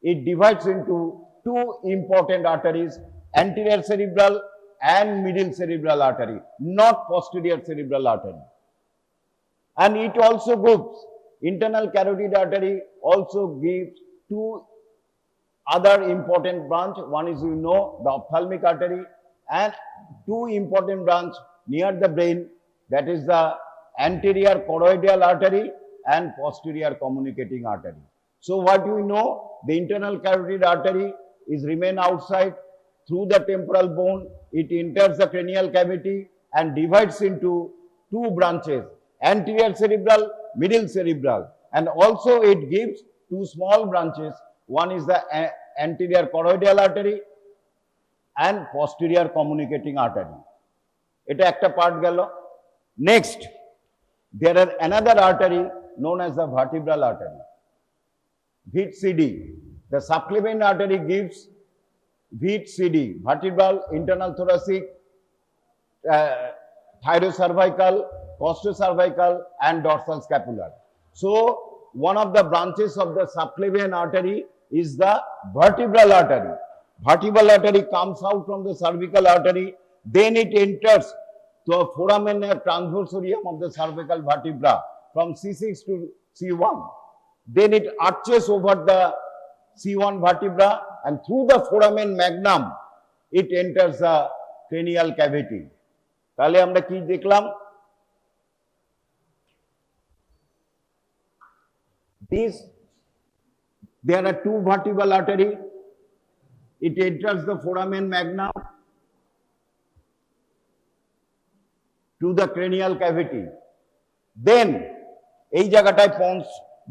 it divides into two important arteries, anterior cerebral and middle cerebral artery, not posterior cerebral artery. And it also groups, internal carotid artery also gives two other important branch. One is, the ophthalmic artery, and two important branch near the brain, that is the anterior choroidal artery and posterior communicating artery. So what we know, the internal carotid artery is remain outside through the temporal bone. It enters the cranial cavity and divides into two branches, anterior cerebral, middle cerebral, and also it gives two small branches. One is the anterior choroidal artery and posterior communicating artery. Eta ekta part gelo. Next, there are another artery known as the vertebral artery, VCD. The subclavian artery gives VCD, vertebral, internal thoracic, thyrocervical, costocervical, and dorsal scapular. So, one of the branches of the subclavian artery is the vertebral artery. Vertebral artery comes out from the cervical artery, then it enters the foramen transversorium of the cervical vertebra from C6 to C1. Then it arches over the C1 vertebra, and through the foramen magnum it enters the cranial cavity. তাহলে আমরা কি দেখলাম? There are two vertebral artery. It enters the foramen magnum to the cranial cavity. Then এই জায়গাটায় ponds,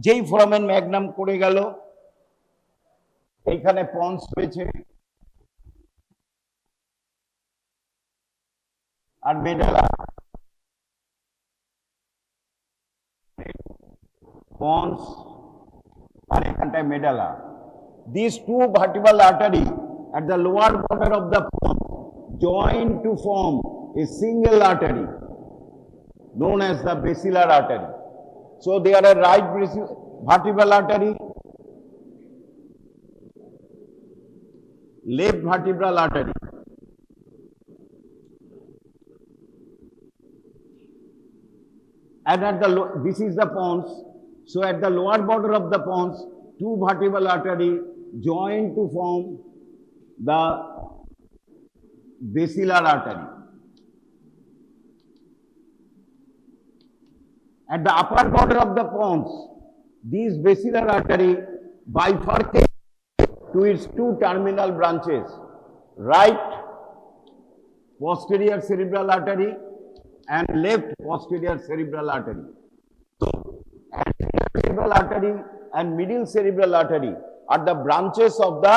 যেই foramen magnum করে গেল, এইখানে পন্স হয়েছে আর মেডালা, pons আর এখানটায় medulla. These two vertebral artery at the lower border of the pons join to form a single artery known as the basilar artery. So they are a right vertebral artery, left vertebral artery. And at the this is the pons. So at the lower border of the pons, two vertebral artery join to form the basilar artery. At the upper border of the pons, these basilar artery bifurcate to its two terminal branches, right posterior cerebral artery and left posterior cerebral artery. So, anterior cerebral artery and middle cerebral artery are the branches of the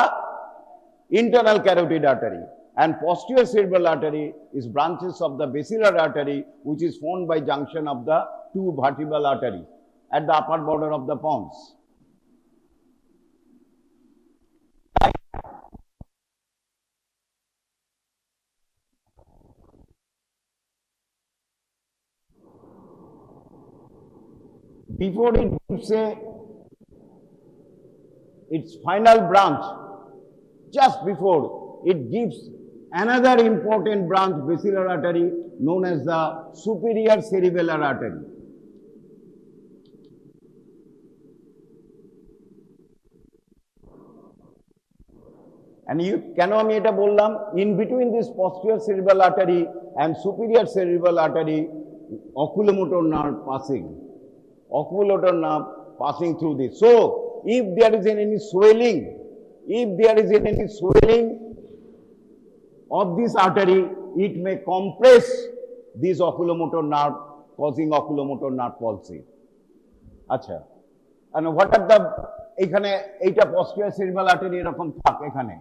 internal carotid artery, and posterior cerebral artery is branches of the basilar artery, which is formed by junction of the two vertebral arteries at the upper border of the pons. Before it gives its final branch, just before it gives another important branch, basilar artery, known as the superior cerebellar artery. And you কেন আমি এটা বললাম, in between this posterior cerebral artery and superior cerebral artery, oculomotor nerve passing. Oculomotor nerve passing through this. So, if there is any swelling, of this artery, it may compress this oculomotor nerve, causing oculomotor nerve palsy. Acha. And what are the, এখানে এইটা posterior cerebral artery এরকম থাক এখানে.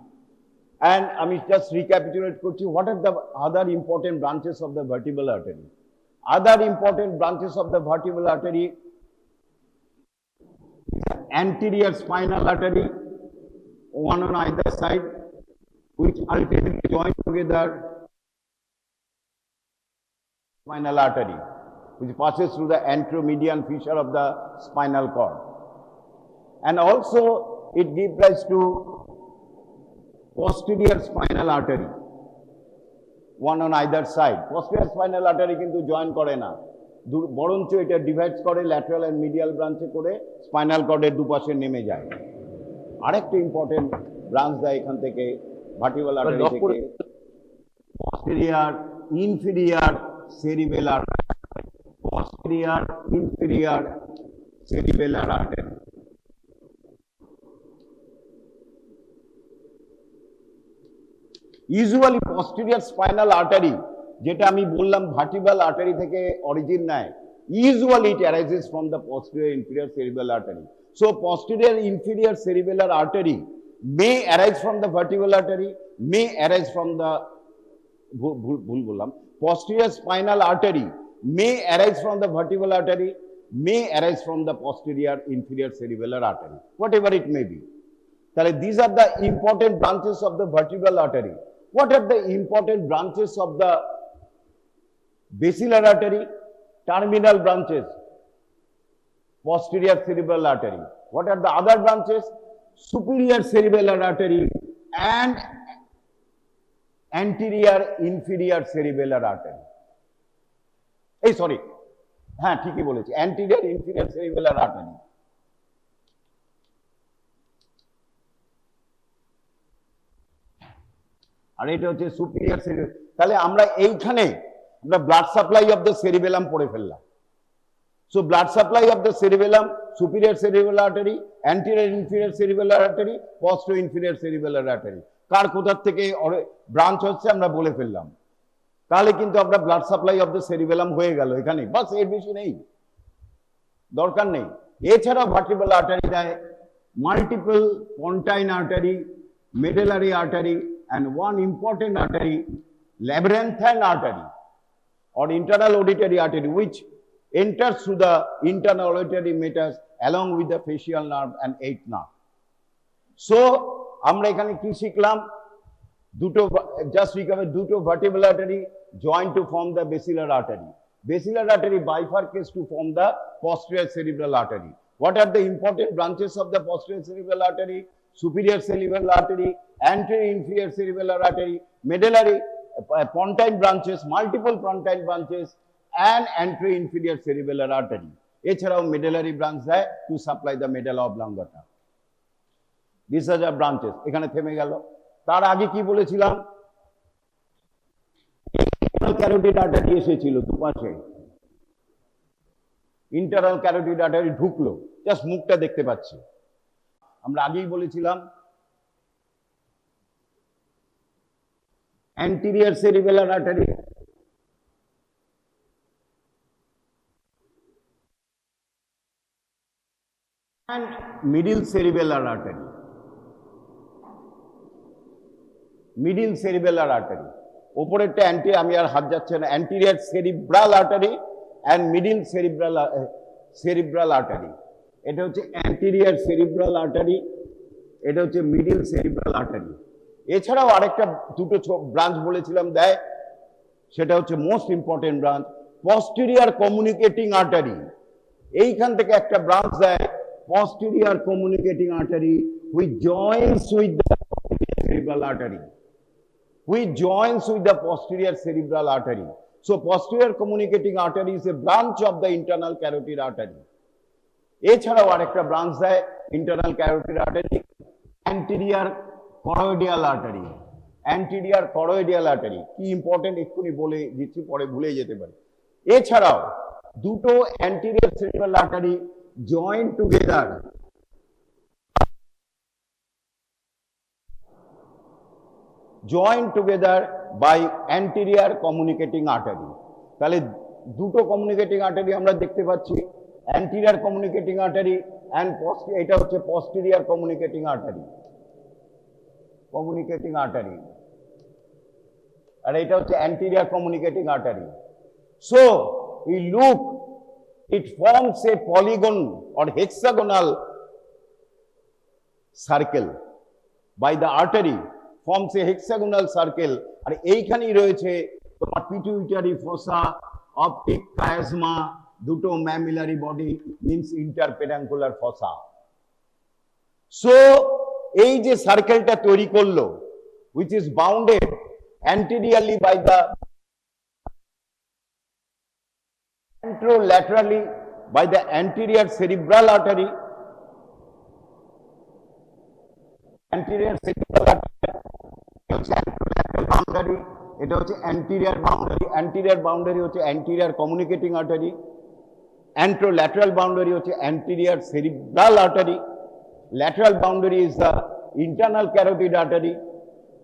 And আমি just recapitulate করছি, what are the other important branches of the vertebral artery? Other important branches of the vertebral artery: anterior spinal artery, one on either side, which ultimately join together spinal artery, which passes through the anteromedian fissure of the spinal cord. And also it gives rise to posterior spinal artery, one on either side. Posterior spinal artery কিন্তু join করে না, বরঞ্চ এটা divides করে lateral and medial ব্রাঞ্চে করে spinal কর্ডের দুপাশে নেমে যায়। আরেকটা ইম্পর্টেন্ট ব্রাঞ্চ দেয় এখান থেকে ভার্টিব্রাল আর্টারি থেকে, posterior inferior cerebellar, posterior inferior cerebellar artery। Usually posterior spinal artery যেটা আমি বললাম ভার্টিব্রাল আর্টারি থেকে অরিজিন নেয়, usually it arises from the posterior inferior cerebellar artery. So posterior inferior cerebellar artery may arise from the vertebral artery, may arise from the ভুল বললাম, posterior spinal artery may arise from the vertebral artery, may arise from the posterior inferior cerebellar artery, whatever it may be. তাহলে these are the important branches of the vertebral artery. What are the important branches of the basilar artery? Terminal branches, posterior cerebral artery. What are the other branches? Superior cerebellar artery and anterior inferior cerebellar artery. এই sorry, হ্যাঁ ঠিকই বলেছি, anterior inferior cerebellar artery। আর এটা হচ্ছে superior cerebellum. তাহলে আমরা এইখানে আমরা blood supply of the cerebellum পড়ে ফেললাম। So blood supply of the cerebellum, superior cerebellar artery, anterior inferior cerebellar artery, posterior inferior cerebellar artery, কার কোথার থেকে ব্রাঞ্চ হচ্ছে আমরা বলে ফেললাম। তাহলে কিন্তু আমরা blood supply of the cerebellum হয়ে গেল এখানে, বাস, এর বেশি নেই, দরকার নেই। এছাড়াও ভার্টিব্রাল আর্টারি দেয় multiple পন্টাইন artery, medullary artery, and one important artery, labyrinthine artery or internal auditory artery, which enters through the internal auditory meatus along with the facial nerve and eighth nerve. So আমরা এখানে কি শিখলাম? দুটো, just recover, দুটো vertebral artery join to form the basilar artery. Basilar artery bifurcates to form the posterior cerebral artery. What are the important branches of the posterior cerebral artery? Superior cerebral artery, anterior inferior cerebellar artery, medullary pontine branches, multiple pontine branches, and anterior inferior cerebellar artery. এছাড়াও medullary branch দেয় to supply the medulla oblongata. These are the branches. এখানে থেমে গেল। তার আগে কি বলেছিলাম? internal carotid artery এসেছিল দুপাশে, internal carotid artery ঢুকলো, জাস্ট মুখটা দেখতে পাচ্ছি। আমরা আগেই বলেছিলাম anterior cerebellar artery, and middle cerebellar artery, middle cerebellar artery, ওপরেরটা anterior, আমি আর হাত যাচ্ছে না, anterior cerebral artery and middle cerebral artery। এটা হচ্ছে anterior cerebral artery, এটা হচ্ছে middle cerebral artery। এছাড়াও আরেকটা দুটো ব্রাঞ্চ বলেছিলাম দেয়, সেটা হচ্ছে most important branch, posterior communicating artery। এইখান থেকে একটা ব্রাঞ্চ দেয় posterior communicating artery which joins with the posterior cerebral artery, which joins with the posterior cerebral artery. So posterior communicating artery is a branch of the internal carotid artery। এছাড়াও আরেকটা branch দেয় internal carotid artery, anterior choroidal artery, anterior choroidal artery। কি important এক্ষুনি বলে দিচ্ছি, পরে ভুলে যেতে পারি। এছাড়াও দুটো anterior cerebral artery join together by anterior communicating artery। তাহলে দুটো কমিউনিকেটিং আর্টারি আমরা দেখতে পাচ্ছি, anterior communicating artery and এটা হচ্ছে posterior communicating artery, আর এটা হচ্ছে anterior communicating artery। So we look, it forms a polygon or hexagonal circle by the artery, forms a hexagonal circle। আর এইখানেই রয়েছে তোমার পিটুইটারি ফোসা, অপটিক chiasma, দুটো mammillary body means interpeduncular fossa। So এই যে সার্কেলটা তৈরি করলো, which is bounded anteriorly by the anterolaterally by the anterior cerebral artery, anterior cerebral artery, boundary, এটা হচ্ছে anterior boundary, anterior boundary হচ্ছে anterior communicating artery, anterolateral boundary হচ্ছে anterior cerebral artery, lateral boundary is the internal carotid artery,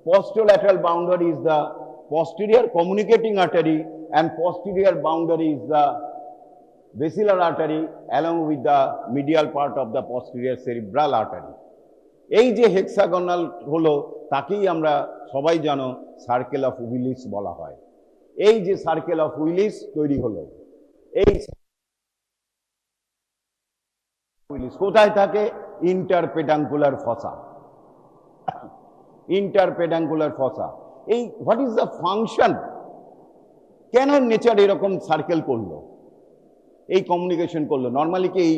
posterolateral boundary is the posterior communicating artery, and posterior boundary is the basilar artery along with the medial part of the posterior cerebral artery. এই যে hexagonal হলো তাকেই আমরা সবাই জানো circle of Willis বলা হয়। এই যে সার্কেল অফ উইলিস তৈরি হলো, এই উইলিস কোথায় থাকে? ইন্টারপেডাঙ্কুলার ফসা, ইন্টারপেডাঙ্কুলার ফসা। এই হোয়াট ইজ দ্য ফাংশন? কেন নেচার এরকম সার্কেল করলো, এই কমিউনিকেশন করলো? নর্মালি কি এই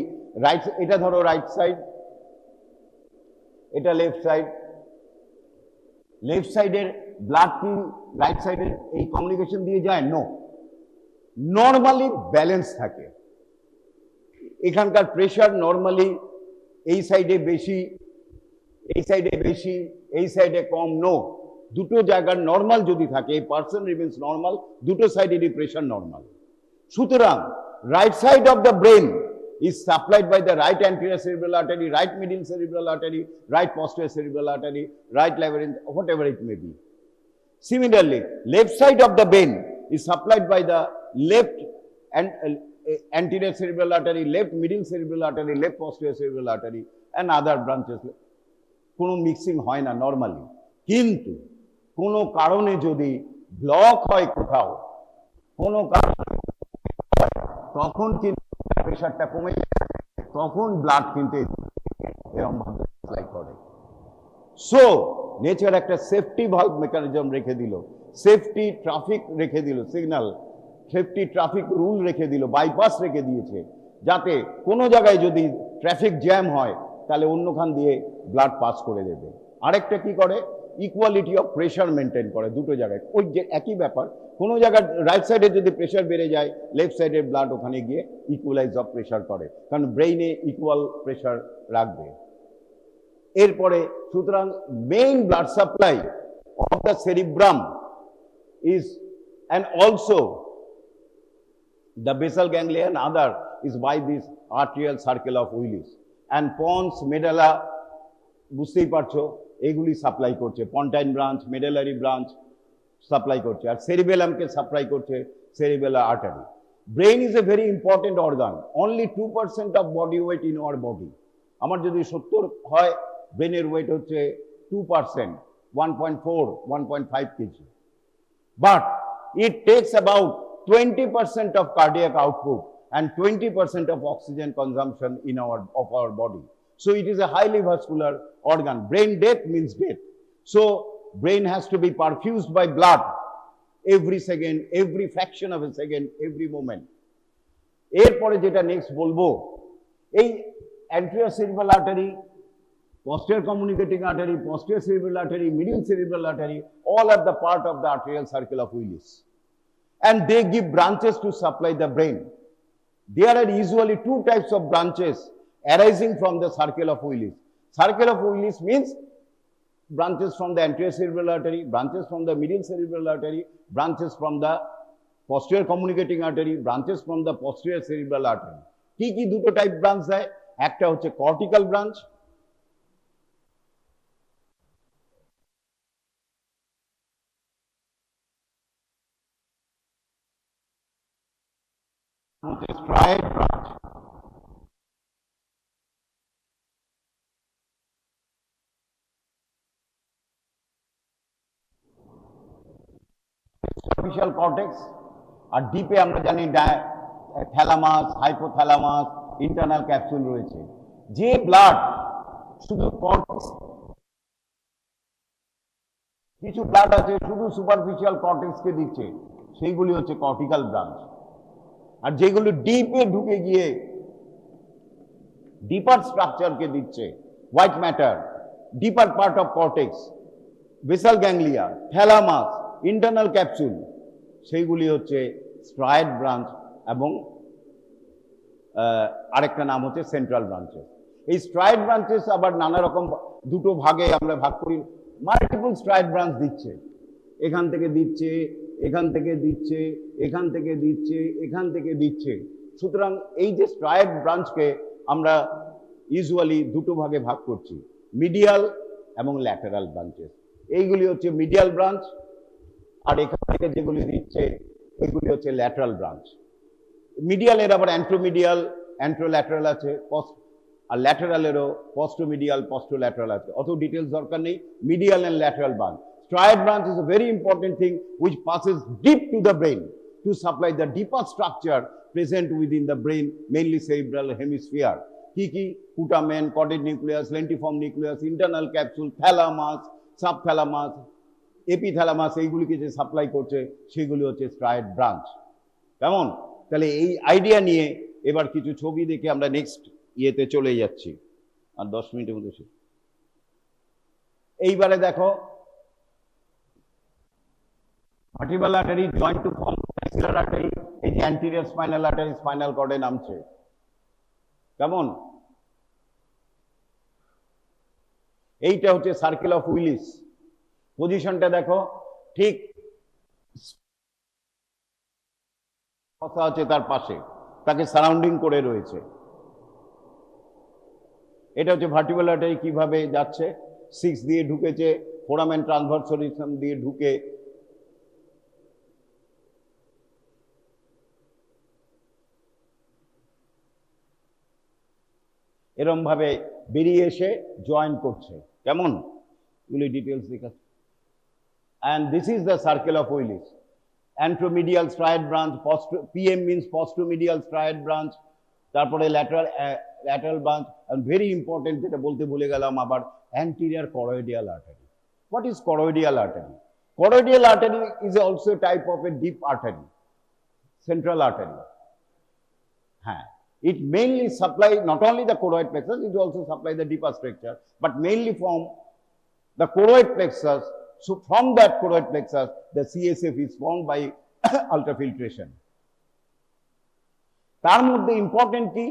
রাইট, এটা ধরো রাইট সাইড, এটা লেফট সাইড, লেফট সাইডের ব্লাড কি রাইট সাইডের এই কমিউনিকেশন দিয়ে যায়? নো, নর্মালি ব্যালেন্স থাকে। এখানকার প্রেশার নর্মালি এই সাইডে বেশি, এই সাইডে বেশি, এই সাইডে কম। নো, দুটো জায়গার নর্মাল যদি থাকে, এই পার্সন রিমেন্স নর্মাল, দুটো সাইডেরই প্রেশার নর্মাল। সুতরাং right side of the brain is supplied by the right anterior cerebral artery, right middle cerebral artery, right posterior cerebral artery, right labyrinth, whatever it may be. Similarly, left side of the brain is supplied by the left and anterior cerebral artery, left middle cerebral artery, left posterior cerebral artery, and other branches. কোনো mixing হয় না normally, কিন্তু কোনো কারণে যদি block হয় কোথাও, কোনো কারণে তখন কিন্তু প্রেশারটা কমে যায়, তখন ব্লাড কিন্তু এরকম ভাবে সাপ্লাই করে। সো নেচার একটা সেফটি ভালভ মেকানিজম রেখে দিল, সেফটি ট্রাফিক রেখে দিল, সিগন্যাল সেফটি ট্রাফিক রুল রেখে দিল, বাইপাস রেখে দিয়েছে, যাতে কোনো জায়গায় যদি ট্রাফিক জ্যাম হয় তাহলে অন্যখান দিয়ে ব্লাড পাস করে দেবে। আরেকটা কি করে? ইকুয়ালিটি অফ প্রেশার মেনটেন করে দুটো জায়গায়। ওই যে একই ব্যাপার, কোনো জায়গায় রাইট সাইডে যদি প্রেশার বেড়ে যায়, লেফট সাইডের ব্লাড ওখানে গিয়ে ইকুয়ালাইজ অফ প্রেশার করে, কারণ ব্রেইনে ইকুয়াল প্রেশার রাখবে। এরপরে সুতরাং main blood supply of the cerebrum is, and also the basal ganglia and other is by this arterial circle of Willis, and pons, medulla, বুঝতেই পারছো এগুলি সাপ্লাই করছে, পন্টাইন ব্রাঞ্চ, মেডালারি ব্রাঞ্চ সাপ্লাই করছে, আর সেরিবেলামকে সাপ্লাই করছে cerebellar artery. Brain is a very important organ. Only 2% of body weight in our body. আমার যদি 70 হয়, ব্রেনের ওয়েট হচ্ছে 2%, 1.4, 1.5 kg. But it takes about 20% of cardiac output and 20% of oxygen consumption in our body. So it is a highly vascular organ. Brain death means death. So brain has to be perfused by blood every second, every fraction of a second, every moment. এরপরে যেটা next বলবো, এই anterior cerebral artery, posterior communicating artery, posterior cerebral artery, middle cerebral artery, all are the part of the arterial circle of Willis, and they give branches to supply the brain. There are usually two types of branches arising from the circle of Willis. Circle of Willis means branches from the anterior cerebral artery, branches from the middle cerebral artery, branches from the posterior communicating artery, branches from the posterior cerebral artery. কি কি দুটো type branch দেয়? একটা হচ্ছে cortical branch, striate branch, superficial cortex, আর ডিপে আমরা জানি thalamus, hypothalamus, internal capsule রয়েছে। যে ব্লাড শুধু কর্টেক্স, কিছু ব্লাড আছে শুধু সুপারফিশিয়াল কর্টেক্সকে দিচ্ছে, সেইগুলি হচ্ছে কর্টিক্যাল ব্রাঞ্চ। আর যেগুলো ডিপে ঢুকে গিয়ে ডিপার স্ট্রাকচারকে দিচ্ছে, white matter, deeper part of cortex, basal ganglia, thalamus, internal capsule, সেইগুলি হচ্ছে স্ট্রাইড ব্রাঞ্চ এবং আরেকটা নাম হচ্ছে সেন্ট্রাল ব্রাঞ্চেস। এই স্ট্রাইড ব্রাঞ্চেস আবার নানা রকম দুটো ভাগে আমরা ভাগ করি, মাল্টিপল স্ট্রাইড ব্রাঞ্চ দিচ্ছে, এখান থেকে দিচ্ছে, এখান থেকে দিচ্ছে, এখান থেকে দিচ্ছে, এখান থেকে দিচ্ছে। সুতরাং এই যে স্ট্রাইড ব্রাঞ্চকে আমরা ইউজুয়ালি দুটো ভাগে ভাগ করছি, মিডিয়াল এবং ল্যাটারাল ব্রাঞ্চেস। এইগুলি হচ্ছে মিডিয়াল ব্রাঞ্চ, আর এখান থেকে যেগুলি দিচ্ছে এগুলি হচ্ছে ল্যাটারাল ব্রাঞ্চ। মিডিয়ালের আবার অ্যান্ট্রোমিডিয়াল, অ্যান্ট্রোল্যাটারাল আছে, আর ল্যাটারালেরও পোস্টোমিডিয়াল, পোস্টোল্যাটারাল আছে। অত ডিটেলস দরকার নেই। Medial and lateral branch. Striate branch is a very important thing which passes deep to the brain to supply the deeper structure present within the brain, mainly cerebral hemisphere. Kiki, putamen, carotid nucleus, lentiform nucleus, internal capsule, thalamus, subthalamus, epithalamus, এইগুলিকে যে supply করছে সেগুলি হচ্ছে straight branch. কেমন? তাহলে এই idea নিয়ে এবার কিছু ছবি দেখে আমরা নেক্সট ইয়েতে চলে যাচ্ছি, আর 10 মিনিটের মধ্যে শেষ। এইবারে দেখো, vertebral artery joined to form basilar artery, এই যে anterior spinal artery স্পাইনাল কর্ডে নামছে। কেমন? এইটা হচ্ছে সার্কেল অফ উইলিস। পজিশনটা দেখো, ঠিক কথা হচ্ছে তার পাশে, তাকে সারাউন্ডিং করে রয়েছে। এটা হচ্ছে ভার্টিব্রাল আর্টারি কিভাবে যাচ্ছে, 6 দিয়ে ঢুকেছে, ফোরামেন ট্রান্সভার্সোরিজম দিয়ে ঢুকে এরম ভাবে বেরিয়ে এসে জয়েন করছে। কেমন? এগুলি ডিটেলস দেখাচ্ছে। and this is the circle of Willis. Anteromedial striate branch, PM means posteromedial striate branch, তারপরে lateral branch, and very important যেটা বলতে ভুলে গেলাম আবার, anterior choroidal artery. What is choroidal artery? Choroidal artery is also a type of a deep artery, central artery. It mainly supplies not only the choroid plexus, it also supplies the deeper structure, but mainly from the choroid plexus. So from that choroid plexus, the CSF is formed by ultrafiltration. তার মধ্যে important কি?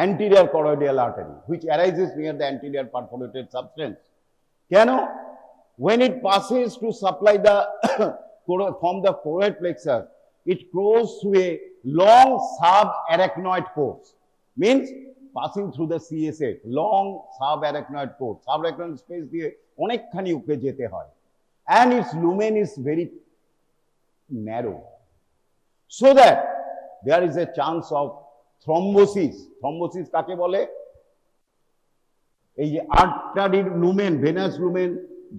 Anterior choroidal artery, which arises near the anterior perforated substance. কেন? When it passes to supply the from the choroid plexus, it goes through a long subarachnoid course, means passing through the CSF, long subarachnoid course, subarachnoid space দিয়ে অনেকখানি উপরে যেতে হয়, and its lumen is very narrow, so that there is a chance of thrombosis. Thrombosis কাকে বলে? এই যে আর্টারির lumen, venous lumen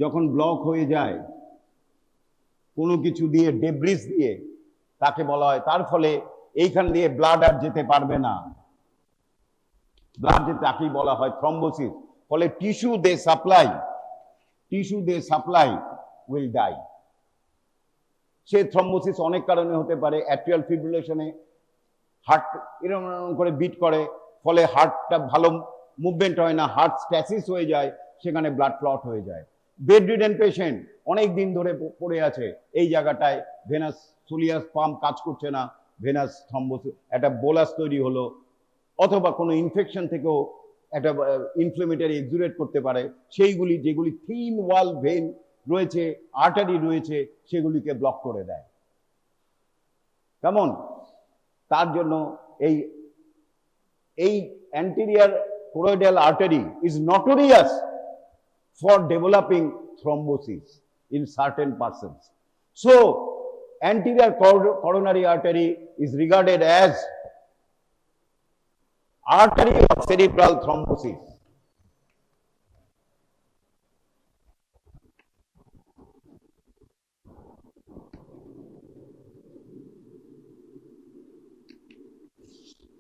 যখন ব্লক হয়ে যায় কোনো কিছু দিয়ে, ডেব্রিস দিয়ে, তাকে বলা হয়, তার ফলে এইখান দিয়ে ব্লাড আর যেতে পারবে না, ব্লাড যেতে, তাকেই বলা হয় থ্রম্বোসিস। ফলে tissue they supply will die. সে থ্রম্বোসিস অনেক কারণে হতে পারে। অ্যাট্রিয়াল ফিব্রিলেশনে হার্ট এরকম করে বিট করে, ফলে হার্টটা ভালো মুভমেন্ট হয় না, হার্ট স্ট্যাসিস হয়ে যায়, সেখানে ব্লাড ক্লট হয়ে যায়। বেডরিডেন পেশেন্ট অনেক দিন ধরে পড়ে আছে, এই জায়গাটায় ভেনাস সোলিয়াস পাম্প কাজ করছে না, ভেনাস থ্রম্বোসিস, একটা বোলাস তৈরি হলো, অথবা কোনো ইনফেকশন থেকেও একটা ইনফ্লেমেটরি এক্সুরেট করতে পারে। সেইগুলি যেগুলি থিন ওয়াল ভেন রয়েছে, আর্টারি রয়েছে, সেগুলিকে ব্লক করে দেয়। কেমন? তার জন্য এই anterior choroidal artery is notorious for developing thrombosis in certain persons. So anterior coronary artery is regarded as artery of cerebral thrombosis.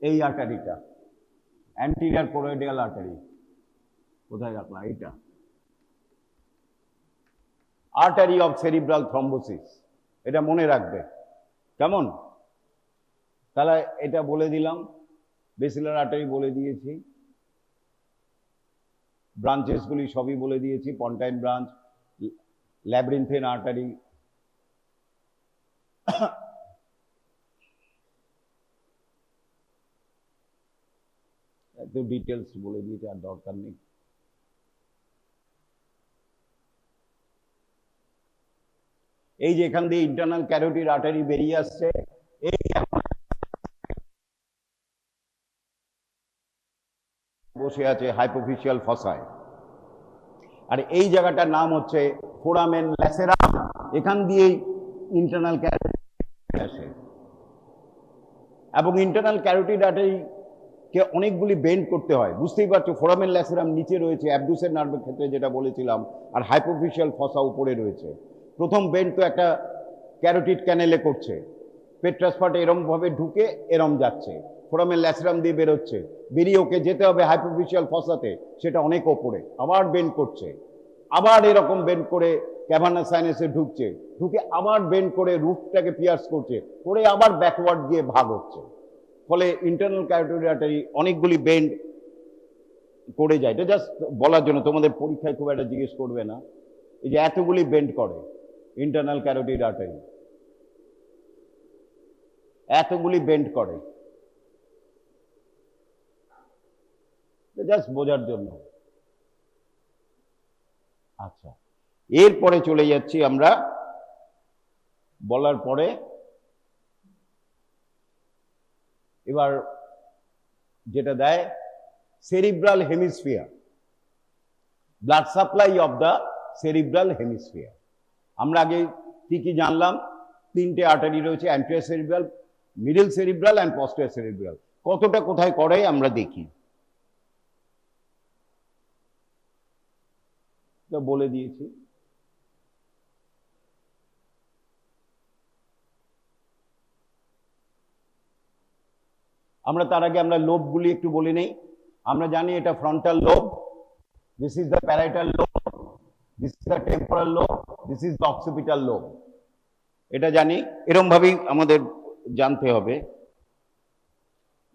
এই আর্টারিটা anterior choroidal artery, কোথায় রাখলাম? এইটা artery of cerebral thrombosis, এটা মনে রাখবে। কেমন? তাহলে এটা বলে দিলাম, basilar artery বলে দিয়েছি। ব্রাঞ্চেসগুলি সবই বলে দিয়েছি, পন্টাইন ব্রাঞ্চ, ল্যাব্রিন্থিন আর্টারি, এত ডিটেলস বলে দিয়েছে, আর দরকার নেই। এই যে এখান দিয়ে ইন্টারনাল ক্যারোটিড আর্টারি বেরিয়ে আসছে, এই বসে আছে হাইপোফিশিয়াল ফসায়, আর এই জায়গাটার নাম হচ্ছে ফোরামেন ল্যাসেরাম। এখান দিয়েই ইন্টারনাল ক্যারোটিড আসে, এবং ইন্টারনাল ক্যারোটিড আর্টারি কে অনেকগুলি বেন্ড করতে হয়, বুঝতেই পারছো। ফোরামেন ল্যাসেরাম নিচে রয়েছে অ্যাবডুসের নার্ভের ক্ষেত্রে যেটা বলেছিলাম, আর হাইপোফিশিয়াল ফসা উপরে রয়েছে। প্রথম বেন্ড তো একটা ক্যারোটিড ক্যানেলে করছে, পেট্রাস পার্টে এরম ভাবে ঢুকে এরম যাচ্ছে, ফোরামেন ল্যাসেরাম দিয়ে বেরোচ্ছে, বেরিয়ে ওকে যেতে হবে হাইপোফিশিয়াল ফসাতে, সেটা অনেক ওপরে, আবার বেন্ড করছে, আবার এরকম বেন্ড করে ক্যাভার্নাস সাইনাসে ঢুকছে, ঢুকে আবার বেন্ড করে রুফটাকে পিয়ার্স করছে, করে আবার ব্যাকওয়ার্ড গিয়ে ভাগ হচ্ছে। ফলে ইন্টারনাল ক্যারোটিড আর্টারি অনেকগুলি বেন্ড করে যায়। এটা জাস্ট বলার জন্য, তোমাদের পরীক্ষায় খুব একটা জিজ্ঞেস করবে না। এই যে এতগুলি বেন্ড করে ইন্টারনাল ক্যারোটিড আর্টারি, এতগুলি বেন্ড করে, জাস্ট বোঝার জন্য। আচ্ছা, এরপরে চলে যাচ্ছি আমরা, বলার পরে এবার যেটা দেয় cerebral hemisphere, blood supply of the cerebral hemisphere. আমরা আগে কি কি জানলাম? তিনটে আর্টারি রয়েছে, anterior cerebral, middle cerebral and posterior cerebral. কতটা কোথায় করে আমরা দেখি, বলে দিয়েছি। আমরা তার আগে আমরা লোবগুলি একটু বলে নেই। আমরা জানি এটা frontal lobe, this is the parietal lobe, this is the temporal lobe, this is the occipital lobe. এটা জানি, এরকম ভাবেই আমাদের জানতে হবে।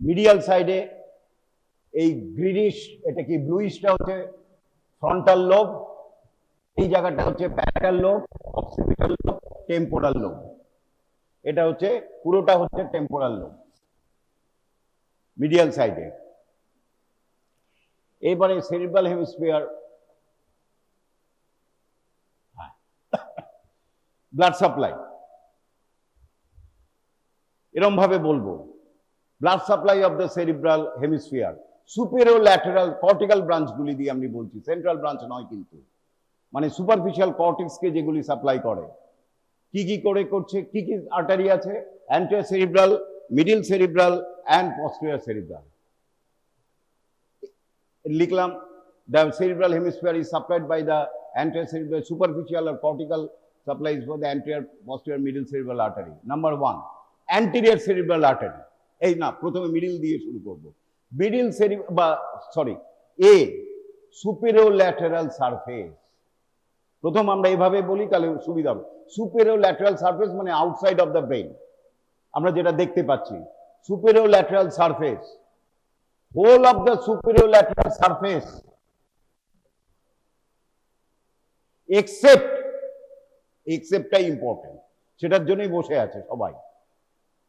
মিডিয়াল সাইডে এই গ্রিনিশ, এটা কি ব্লুইশটা হচ্ছে ফ্রন্টাল লোব, এই জায়গাটা হচ্ছে parietal lobe, occipital lobe, temporal lobe. এটা হচ্ছে পুরোটা হচ্ছে টেম্পোরাল লোব মিডিয়াল সাইডে। এবারে সেরিব্রাল হেমিস্ফিয়ার, ব্লাড সাপ্লাই এরকম ভাবে বলবো, blood supply of the cerebral hemisphere superior lateral cortical ব্রাঞ্চগুলি দিয়ে আমি বলছি, সেন্ট্রাল ব্রাঞ্চ নয় কিন্তু, মানে সুপারফিশিয়াল কর্টেক্সকে যেগুলি সাপ্লাই করে। কি কি করে করছে, কি কি আর্টারি আছে? Anterior cerebral, middle cerebral and posterior cerebral. লিখলাম, the cerebral hemisphere is supplied by the anterior cerebral, superficial or cortical supplies for the anterior, posterior, middle cerebral artery. Number one, anterior cerebral artery. এই না, প্রথমে middle দিয়ে শুরু করব। Middle এ superior lateral surface। প্রথম আমরা এইভাবে বলি তাহলে সুবিধা হবে। superior lateral surface মানে আউটসাইড অফ দ্য ব্রেন, আমরা যেটা দেখতে পাচ্ছি superior lateral surface, whole of the superior lateral surface exceptটা ইম্পর্টেন্ট, সেটার জন্যই বসে আছে সবাই।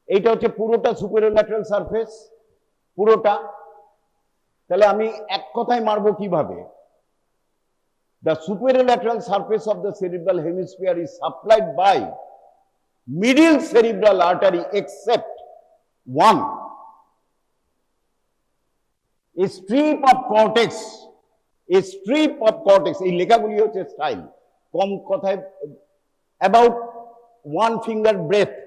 এইটা হচ্ছে পুরোটা superior lateral surface, পুরোটা। তাহলে আমি এক কথায় মারবো কিভাবে? The superior lateral surface of the cerebral hemisphere is supplied by middle cerebral artery except one, a strip of cortex, এই লেখাগুলি হচ্ছে স্টাইল, কম কথায় about 1 finger breadth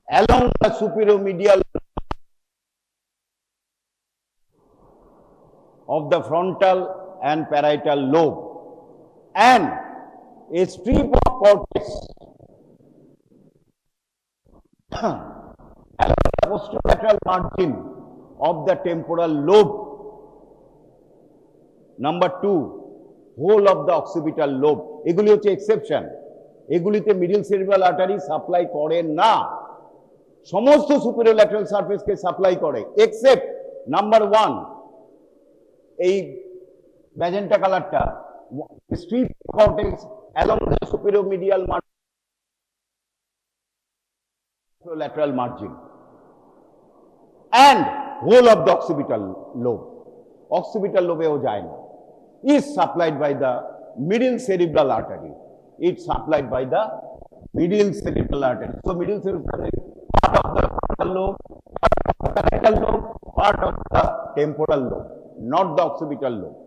along the superior medial of the frontal and parietal lobe, and a strip of cortex along the posterolateral margin of the temporal lobe. Number two, whole of the occipital lobe. এগুলি হচ্ছে exception, এগুলিতে middle cerebral artery supply করে না, সমস্ত superior lateral সারফেসকে supply করে, except number one, এই magenta কালারটা, strip cortex along the superior medial margin, lateral margin, and whole of the occipital lobe. Occipital lobe ও যায় না, is supplied by the middle cerebral artery. It's supplied by the middle cerebral artery. So middle cerebral artery, part of the frontal lobe, part of the parietal lobe, part of the temporal lobe, not the occipital lobe.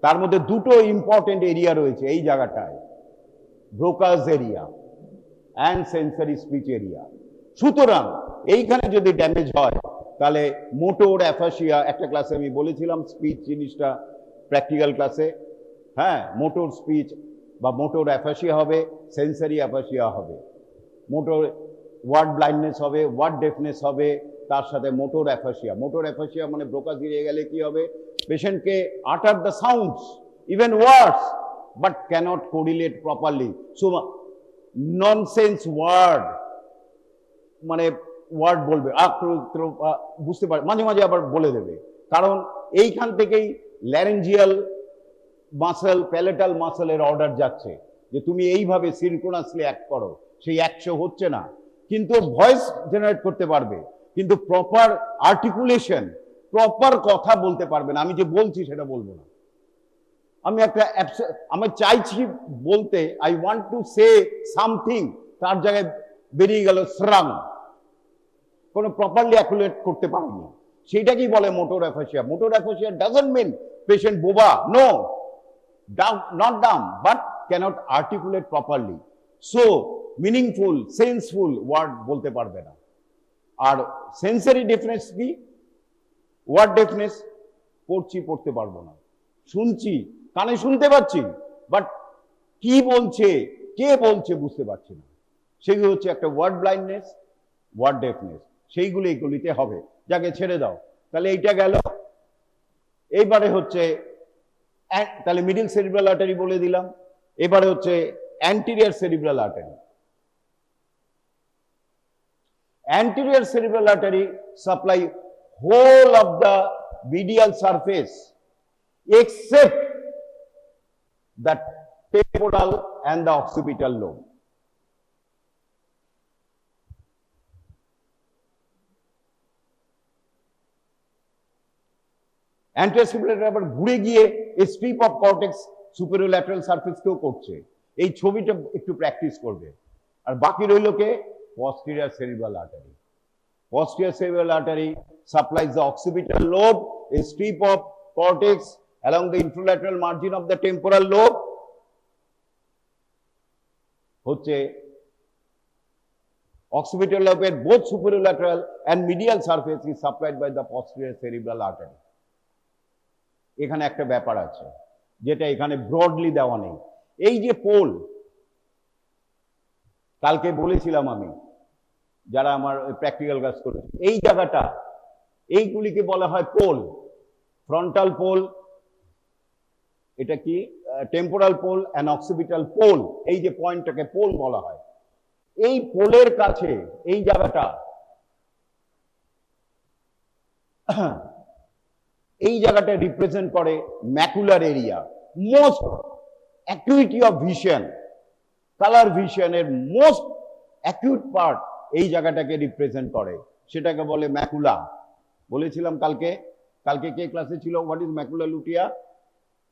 তার মধ্যে দুটো important area রয়েছে এই জায়গাটায়, Broca's area and sensory speech area. সুতরাং এইখানে যদি damage হয় তাহলে মোটর অ্যাফাসিয়া, একটা ক্লাসে আমি বলেছিলাম স্পিচ জিনিসটা প্র্যাকটিক্যাল ক্লাসে, হ্যাঁ, মোটর স্পিচ বা মোটর অ্যাফাসিয়া হবে, সেন্সরি অ্যাফাসিয়া হবে, মোটর ওয়ার্ড ব্লাইন্ডনেস হবে, ওয়ার্ড ডেফনেস হবে, তার সাথে মোটর অ্যাফাসিয়া। মোটর অ্যাফাসিয়া মানে ব্রোকাস এরিয়া গেলে কি হবে, পেশেন্টকে utter the sounds even words but cannot correlate properly. So nonsense word, মানে ওয়ার্ড বলবে, বুঝতে পারে, মাঝে মাঝে আবার বলে দেবে, কারণ এইখান থেকেই ল্যারেঞ্জিয়াল মাসেল, প্যালেটাল মাসেলের অর্ডার যাচ্ছে যে তুমি এইভাবে সিনক্রোনাসলি অ্যাক্ট করো, সেই অ্যাকশন হচ্ছে না, কিন্তু ভয়েস জেনারেট করতে পারবে, কিন্তু প্রপার আর্টিকুলেশন, প্রপার কথা বলতে পারবে না। আমি যে বলছি সেটা বলবো না, আমি একটা আমি চাইছি বলতে, I want to say something, তার জায়গায় বেরিয়ে গেল স্রাং, কোনো প্রপারলি অ্যাকুলেট করতে পারিনি, সেইটাকেই বলে motor aphasia. Motor aphasia doesn't mean patient বোবা, no, not dumb, but cannot articulate properly. So meaningful, senseful word বলতে পারবে না। আর সেন্সরি ডিফারেন্স কি, ওয়ার্ড ডেফনেস, পড়ছি পড়তে পারবো না, শুনছি কানে শুনতে পাচ্ছি, বাট কি বলছে, কে বলছে বুঝতে পারছি না, সেগুলো হচ্ছে একটা ওয়ার্ড ব্লাইন্ডনেস, ওয়ার্ড ডেফনেস, সেইগুলো এইগুলিতে হবে। যাকে ছেড়ে দাও, তাহলে এইটা গেল। এইবারে হচ্ছে, তাহলে মিডিল সেরিব্রাল আর্টারি বলে দিলাম, এবারে হচ্ছে anterior cerebral artery. Anterior cerebral artery supply whole of the medial surface except the temporal and the occipital lobe. Anterior cerebral artery আবার ঘুরে গিয়ে এই strip of cortex superior lateral surface কেও করছে। এই ছবিটা একটু প্র্যাকটিস করবে। আর বাকি রইল কে, posterior cerebral artery. Posterior cerebral artery supplies the occipital lobe, a strip of cortex along the infralateral margin of the temporal lobe. হচ্ছে occipital lobe at both superolateral and medial surface is supplied by the posterior cerebral artery. এখানে একটা ব্যাপার আছে যেটা এখানে broadly দেওয়া নেই। এই যে পোল, কালকে বলেছিলাম আমি, যারা আমার প্র্যাকটিক্যাল কাজ করেছে, এই জায়গাটা, এইগুলিকে বলা হয় পোল। ফ্রন্টাল পোল, এটা কি temporal pole and occipital pole, এই যে পয়েন্টটাকে পোল বলা হয়। এই পোলের কাছে এই জায়গাটা, এই জায়গাটা রিপ্রেজেন্ট করে macular area. Most acuity of vision, colour ভিশনের মোস্ট অ্যাকিউট পার্ট এই জায়গাটাকে রিপ্রেজেন্ট করে, সেটাকে বলে ম্যাকুলা। বলেছিলাম কালকে, কালকে কে ক্লাসে ছিল, হোয়াট ইজ ম্যাকুলা লুটিয়া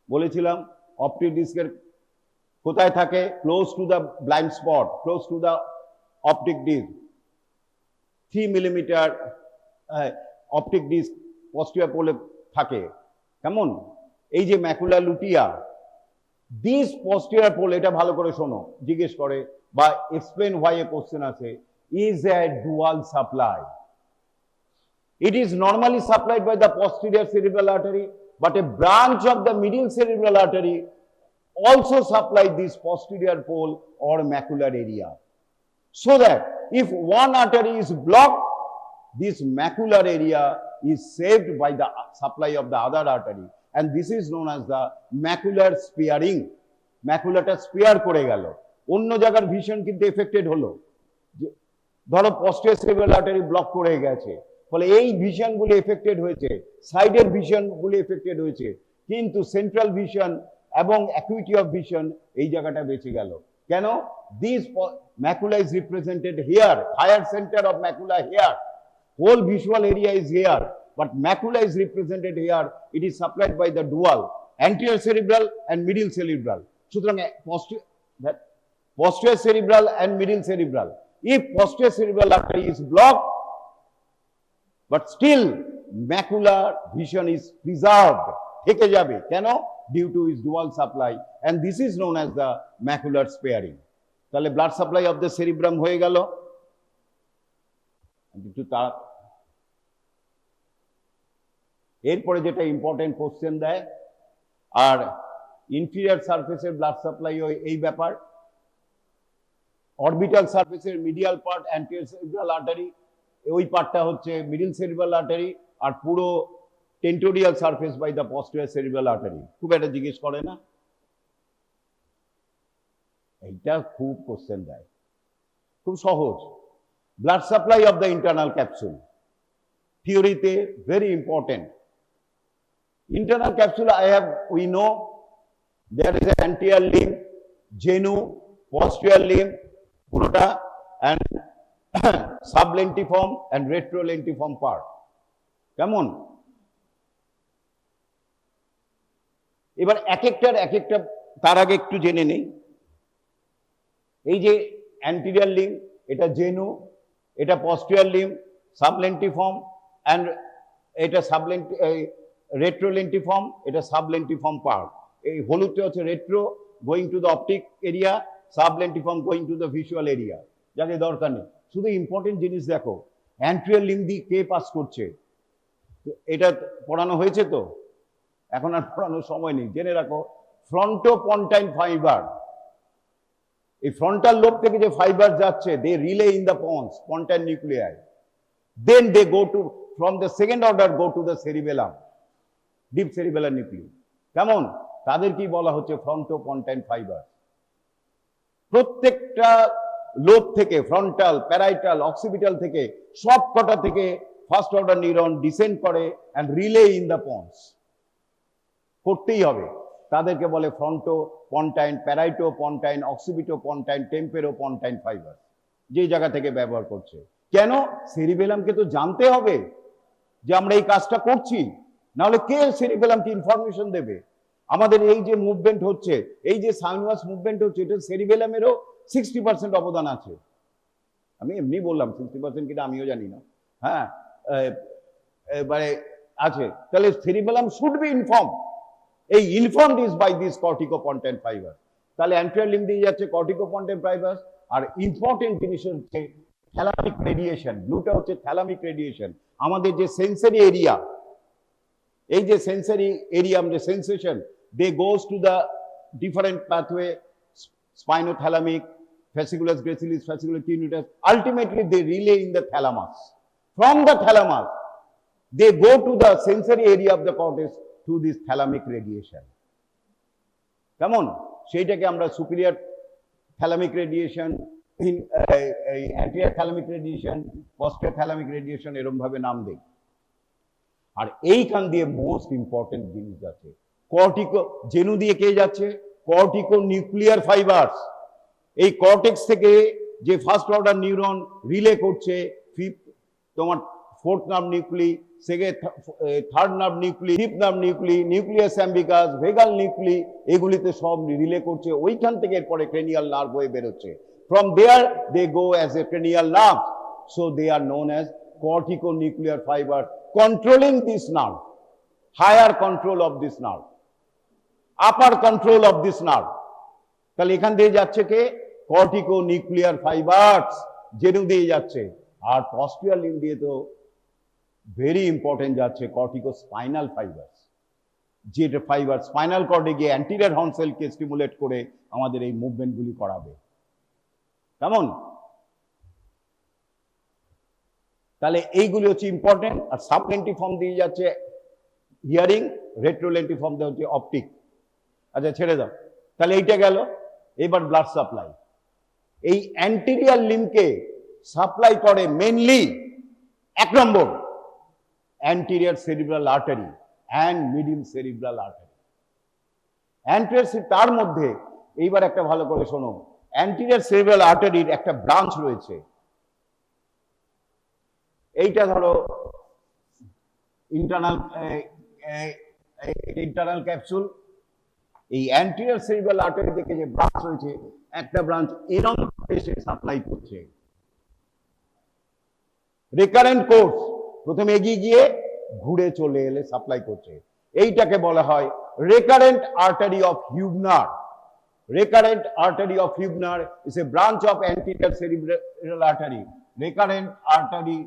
বলেছিলাম। অপটিক ডিস্কের কোথায় থাকে, close to the blind spot, close to the optic disc, 3 millimetre optic disc posterior পোলে থাকে। কেমন, এই যে macula lutea, this posterior pole, এটা ভালো করে শোনো, জিজ্ঞেস করে বা এক্সপ্লেন হোয়াই এ কোশ্চেন আছে, is a dual supply. It is normally supplied by the posterior cerebral artery, but a branch of the middle cerebral artery also supply this posterior pole or macular area. So that if one artery is blocked, this macular area is saved by the supply of the other artery, and this is known as the macular sparing. ম্যাকুলাটা spare করে গেল, অন্য জায়গার vision কিন্তু affected হলো। ধরো posterior cerebral artery block করে গেছে, ফলে এই ভিশনগুলি এফেক্টেড হয়েছে, সাইডের ভিশনগুলি এফেক্টেড হয়েছে, কিন্তু সেন্ট্রাল ভিশন এবং অ্যাকুইটি অফ ভিশন এই জায়গাটা বেঁচে গেল। কেন? This macula is represented here, higher centre of macula here, whole visual area is here, but macula is represented here. It is supplied by the dual, anterior cerebral and middle cerebral. সুতরাং posterior cerebral and middle cerebral. If posterior cerebral artery is blocked, but still macular vision is preserved, থেকে যাবে কেন? Due to its dual supply, and this is known as the macular sparing. তাহলে blood supply of the cerebrum হয়ে গেল। এরপরে যেটা important question দেয়, আর ইনফিরিয়র সারফেসের ব্লাড সাপ্লাই এই ব্যাপার, অরবিটাল সারফেসের medial part anterior cerebral artery, ওই পার্টটা হচ্ছে মিডল সেরিব্রাল আর্টারি, আর পুরো tentorial surface by the posterior cerebral artery. খুব একটা জিজ্ঞেস করে না, এইটা খুব কোশ্চেন দেয়, খুব সহজ। Blood supply of the internal capsule. Theory te very important. Internal capsule we know there is an anterior limb, genu, posterior limb, puruta, and sublentiform and retrolentiform part. Come on. এবার এক একটা তার আগে একটু জেনে নেই। এই যে anterior limb, এটা genu, এটা posterior limb, sublentiform, and এটা retrolentiform, এটা sublentiform part. এই হলুদটা হচ্ছে retro going to the optic area, sublentiform going to the visual area. যাকে দরকার নেই, শুধু ইম্পর্টেন্ট জিনিস দেখো, anterior limb দিয়ে কে পাস করছে, এটা পড়ানো হয়েছে তো, এখন আর পড়ানোর সময় নেই, জেনে রাখো। ফ্রন্টোপন্টাইন ফাইবার, এই ফ্রন্টাল লোব থেকে যে ফাইবার যাচ্ছে, they relay in the pontine nuclei, then they go to from the second order go to the cerebellum, deep cerebellar nuclei. কেমন? তাদের কি বলা হচ্ছে? Frontopontine fibre. প্রত্যেকটা লোব থেকে, ফ্রন্টাল, প্যারাইটাল, অক্সিপিটাল থেকে, সব কটা থেকে ফার্স্ট অর্ডার নিউরন ডিসেন্ড করে and relay in the pons, করতেই হবে। তাদেরকে বলে ফ্রন্টোপন্টাইন, প্যারাইটোপন্টাইন, অক্সিপিটোপন্টাইন, টেম্পেরোপন্টাইন ফাইবার, যে জায়গা থেকে ব্যবহার করছে। কেন? সেরিবেলামকে তো জানতে হবে যে আমরা এই কাজটা করছি, নাহলে কে সেরিবেলামকে ইনফরমেশন দেবে? আমাদের এই যে মুভমেন্ট হচ্ছে, এই যে সাইনুয়াস মুভমেন্ট হচ্ছে, এটা সেরিবেলামেরও 60% অবদান আছে। আমি এমনি বললাম 60% কিনা আমিও জানি না, হ্যাঁ, এবারে আছে। তাহলে সেরিবেলাম শুড বি ইনফর্ম, এই informed is by this corticopontine fibre. তাহলে অ্যান্টেরিয়র লিম্ব দিয়ে যাচ্ছে কর্টিকোপন্টাইন ফাইবার। আর ইম্পর্টেন্ট জিনিস হচ্ছে থ্যালামিক রেডিয়েশন, ব্লুটা হচ্ছে থ্যালামিক রেডিয়েশন। আমাদের যে সেন্সরি এরিয়া, এই যে সেন্সরি এরিয়া, আমাদের sensation, they goes to the different pathway, spinothalamic, fasciculus gracilis, fasciculus cuneatus, ultimately they relay in the thalamus. From the thalamus, they go to the sensory area of the cortex through this thalamic radiation. কেমন? সেইটাকে আমরা superior thalamic radiation, anterior thalamic radiation, posterior thalamic radiation এরকম ভাবে নাম দেই। আর এইখান দিয়ে most important জিনিস আছে, কর্টিকো, জেনু দিয়ে কে যাচ্ছে? Corticonuclear fibres. এই কর্টেক্স থেকে যে ফার্স্ট অর্ডার নিউরন রিলে করছে, তোমার fourth nerve nuclei, third nerve nuclei, fifth nerve nuclei, nucleus ambiguus, vagal nuclei, এগুলিতে সব রিলে করছে। ওইখান থেকে এরপরে ক্রেনিয়াল নার্ভ হয়ে বেরোচ্ছে। From there they go as a cranial nerve, so they are known as corticonuclear fibre, controlling this nerve, higher control of this nerve, upper control of this nerve. তাহলে এখান দিয়ে যাচ্ছে কে? Corticonuclear fibres, genu দিয়ে যাচ্ছে। আর posterior limb দিয়ে তো ভেরি ইম্পর্টেন্ট যাচ্ছে কর্টিকো স্পাইনাল ফাইবারস, যেটা ফাইবার স্পাইনাল কর্ডে গিয়ে অ্যান্টিরিয়র হর্ন সেলকে স্টিমুলেট করে আমাদের এই মুভমেন্টগুলি করাবে। কেমন? তাহলে এইগুলি হচ্ছে ইম্পর্টেন্ট। আর সাবলেন্টিফর্ম দিয়ে যাচ্ছে হিয়ারিং, রেট্রোলেন্টিফর্ম দিয়ে হচ্ছে অপটিক। আচ্ছা ছেড়ে দাও, তাহলে এইটা গেল। এবার ব্লাড সাপ্লাই, এই অ্যান্টেরিয়র লিম্বকে সাপ্লাই করে মেনলি, এক নম্বর anterior cerebral artery and middle cerebral artery. Anterior তার মধ্যে এইবার একটা ভালো করে শোনো, anterior cerebral artery একটা ব্রাঞ্চ রয়েছে। এইটা ধরো ইন্টারনাল ক্যাপসুল, এই anterior cerebral artery থেকে যে ব্রাঞ্চ রয়েছে, একটা ব্রাঞ্চ এরকম এসে সাপ্লাই করছে। রিকারেন্ট কোর্স, প্রথমে এগিয়ে গিয়ে ঘুরে চলে এলে সাপ্লাই করছে। এইটাকে বলা হয় recurrent artery of Heubner. Recurrent artery of Hubner is a branch of anterior cerebral artery. Recurrent artery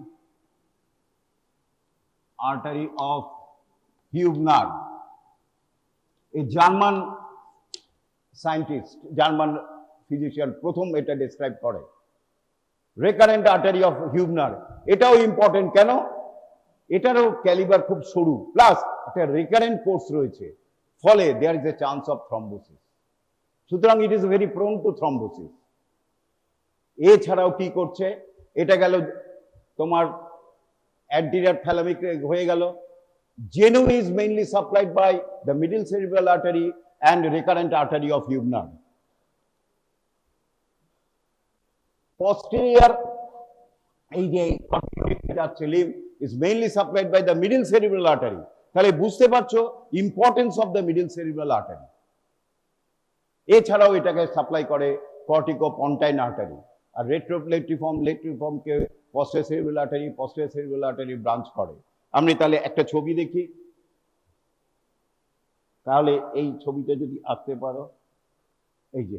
of Hubner. A German scientist, German physician, প্রথম এটা describe করে। Recurrent artery of Hubner, এটাও ইম্পর্টেন্ট কেন? এটারও ক্যালিবার খুব সরু, plus একটা recurrent course রয়েছে, ফলে there is a chance of thrombosis. সুতরাং it is very prone to thrombosis. এছাড়াও কি করছে, এটা গেল তোমার অ্যান্টেরিয়র থ্যালামিক হয়ে গেল। Genu is mainly supplied by the middle cerebral artery and recurrent artery of Heubner. posterior এই যে যাচ্ছে limb is mainly supplied by the middle cerebral artery। তাহলে বুঝতে পারছো importance of the middle cerebral artery. এছাড়াও এটাকে সাপ্লাই করে কর্টিকোপন্টাইন artery, আর লেট্রিফর্মকে posterior cerebral artery branch করে। আমি তাহলে একটা ছবি দেখি, তাহলে এই ছবিটা যদি আঁকতে পারো, এই যে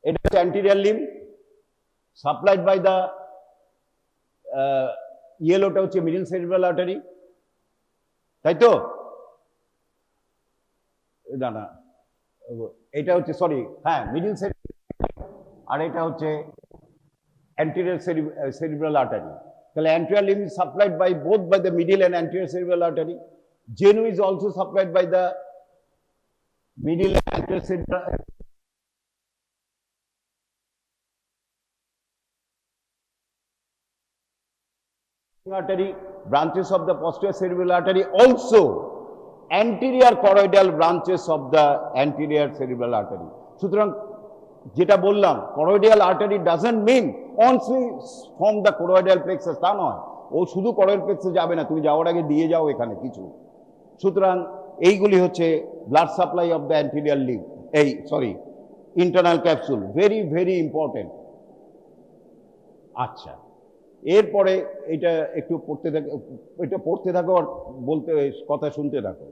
এটা হচ্ছে anterior limb supplied by the ইয়েলোটা হচ্ছে মিডল সেরিব্রাল আর্টারি, তাই তো? না এটা হচ্ছে সরি, হ্যাঁ মিডল সেরিব্রাল, আর এটা হচ্ছে anterior cerebral artery। তাহলে anterior limb is supplied by both by the middle and anterior cerebral artery. Genu is also supplied by the middle and anterior cerebral artery, branches of the posterior cerebral artery, also anterior choroidal branches of the anterior cerebral artery। সুতরাং যেটা বললাম, choroidal artery doesn't mean only from the choroidal plexus, তা নয়, ও শুধু choroidal plexus যাবে না, তুমি যাওয়ার আগে দিয়ে যাও এখানে কিছু। সুতরাং এইগুলি হচ্ছে blood supply of the anterior limb, এই sorry internal capsule, very very important. আচ্ছা, এরপরে এটা একটু পড়তে থাকো আর বলতে কথা শুনতে থাকো।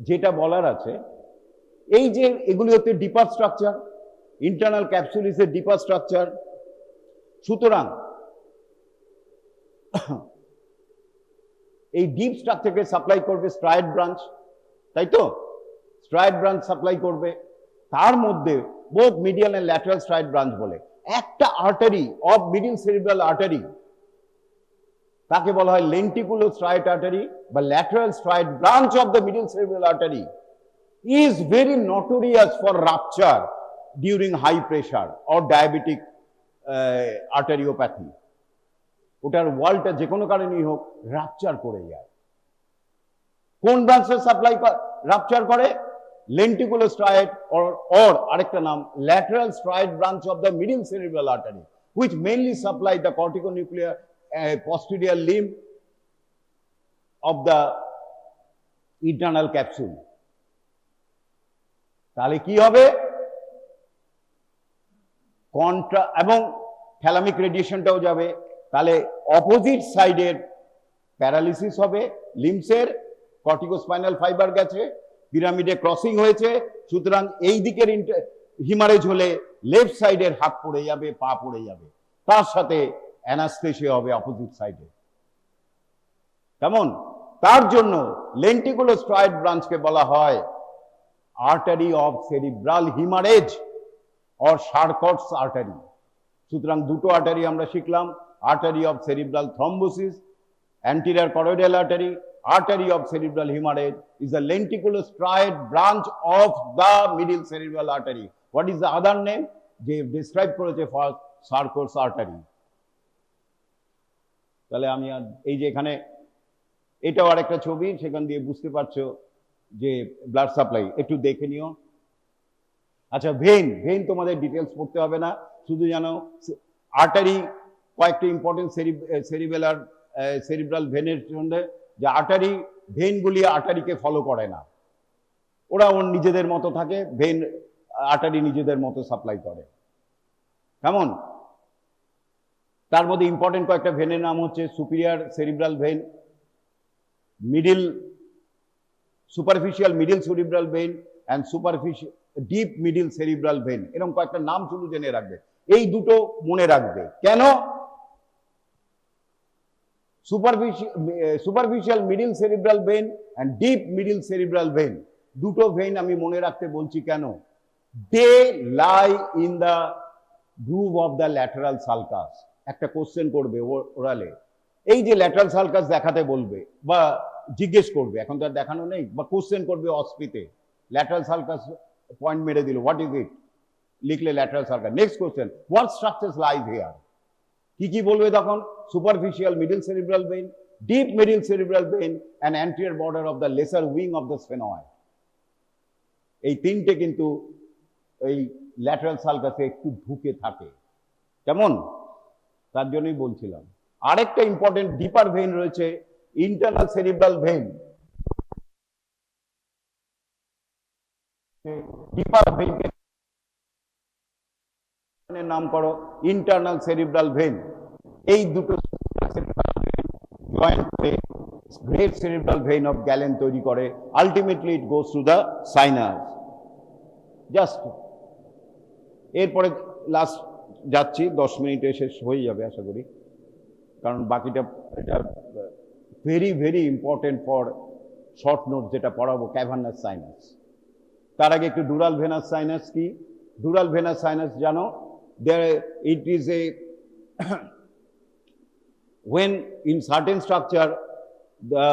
যেটা বলার আছে, এই যে এগুলি হচ্ছে deeper structure, internal capsule is a deeper structure. সুতরাং এই ডিপ স্ট্রাকচারকে সাপ্লাই করবে স্ট্রাইড ব্রাঞ্চ, তাই তো? স্ট্রাইড ব্রাঞ্চ সাপ্লাই করবে, তার মধ্যে both medial and lateral striate branch বলে একটা artery of middle cerebral artery, তাকে বলা হয় লেন্টিকুলো স্ট্রাইড আর্টারি বা lateral striate branch of the middle cerebral artery is very notorious for rupture during high pressure or diabetic arteriopathy। ওটার ওয়ালটা যে কোনো কারণেই হোক রাপচার করে যায়। কোন ব্রাঞ্চের সাপ্লাই রাপচার করে? লেন্টিকুলো স্ট্রাইড or আরেকটা নাম lateral striate branch of the middle cerebral artery, which mainly supply the corticonuclear posterior limb of the internal capsule। তাহলে কি হবে? কন্ট্রা এবং থ্যালামিক রেডিয়েশনটাও যাবে, তাহলে অপোজিট সাইডের প্যারালিসিস হবে লিম্বসের, কর্টিকোস্পাইনাল ফাইবার গেছে, পিরামিডে ক্রসিং হয়েছে, সুতরাং এই দিকের হিমারেজ হলে লেফট সাইডের হাত পড়ে যাবে, পা পড়ে যাবে, তার সাথে অ্যানাস্থেসিয়া হবে অপোজিট সাইডে। কেমন? তার জন্য লেন্টিকুলো স্ট্রাইড ব্রাঞ্চকে বলা হয় artery of cerebral hemorrhage or Charcot's artery। সুতরাং দুটো আর্টারি আমরা শিখলাম, artery of cerebral thrombosis, anterior choroidal artery of cerebral hemorrhage is the lenticulostriate branch of the middle cerebral artery। What is the other name? যে describe করেছে first, Charcot's artery। তাহলে আমি আর এই যে এখানে এটাও আরেকটা ছবি, সেখান দিয়ে বুঝতে পারছো যে ব্লাড সাপ্লাই একটু দেখে নিও। আচ্ছা, ভেইন ভেইন তোমাদের ডিটেলস পড়তে হবে না, শুধু জানো আর্টারি কয়েকটা ইম্পর্টেন্ট সেরিবেলার সেরিব্রাল ভেনের জন্য, যে আর্টারি ভেইনগুলি আর্টারিকে ফলো করে না, ওরা ওর নিজেদের মতো থাকে, ভেইন আর্টারি নিজেদের মতো সাপ্লাই করে। কেমন? তার মধ্যে ইম্পর্টেন্ট কয়েকটা ভেনের নাম হচ্ছে superior cerebral vein, middle superficial middle cerebral vein and superficial deep middle cerebral vein, এরকম কয়েকটা নাম শুধু জেনে রাখবে। এই দুটো মনে রাখবে। কেন? Superficial middle cerebral vein and deep middle cerebral vein, দুটো ভেইন আমি মনে রাখতে বলছি কেন? They lie in the groove of the lateral sulcus. একটা কোশ্চেন করবে ওরালে, এই যে ল্যাটারাল সালকাস দেখাতে বলবে বা জিজ্ঞেস করবে, এখন তো আর দেখানো নেই, বা কোশ্চেন করবে অস্পিতে, ল্যাটারাল সালকাস পয়েন্ট মেরে দিল, হোয়াট ইজ ইট, লিখলে lateral sulcus. Next question, what structures lies here, কি কি বলবে তখন? Superficial middle cerebral vein, deep middle cerebral vein and anterior border of the lesser wing of the sphenoid. এই তিনটে কিন্তু এই ল্যাটারাল সালকাসে একটু ঢুকে থাকে। কেমন? তার জন্যই বলছিলাম। আরেকটা ইম্পর্টেন্ট ডিপার ভেইন রয়েছে, ইন্টারনাল সেরিব্রাল ভেইন। ডিপার ভেইন নাম করো ইন্টারনাল সেরিব্রাল ভেইন। এই দুটো জয়েন্ট করে great cerebral vein of gallon তৈরি করে। Ultimately it goes to the sinus. Just এরপরে লাস্ট যাচ্ছি, 10 মিনিটে শেষ হয়ে যাবে আশা করি, কারণ বাকিটা এটা very very important for short note যেটা পড়াবো, ক্যাভার্নাস সাইনাস। তার আগে একটু ডুরাল ভেনাস সাইনাস কি? ডুরাল ভেনাস সাইনাস জানো, it is a when in certain structure the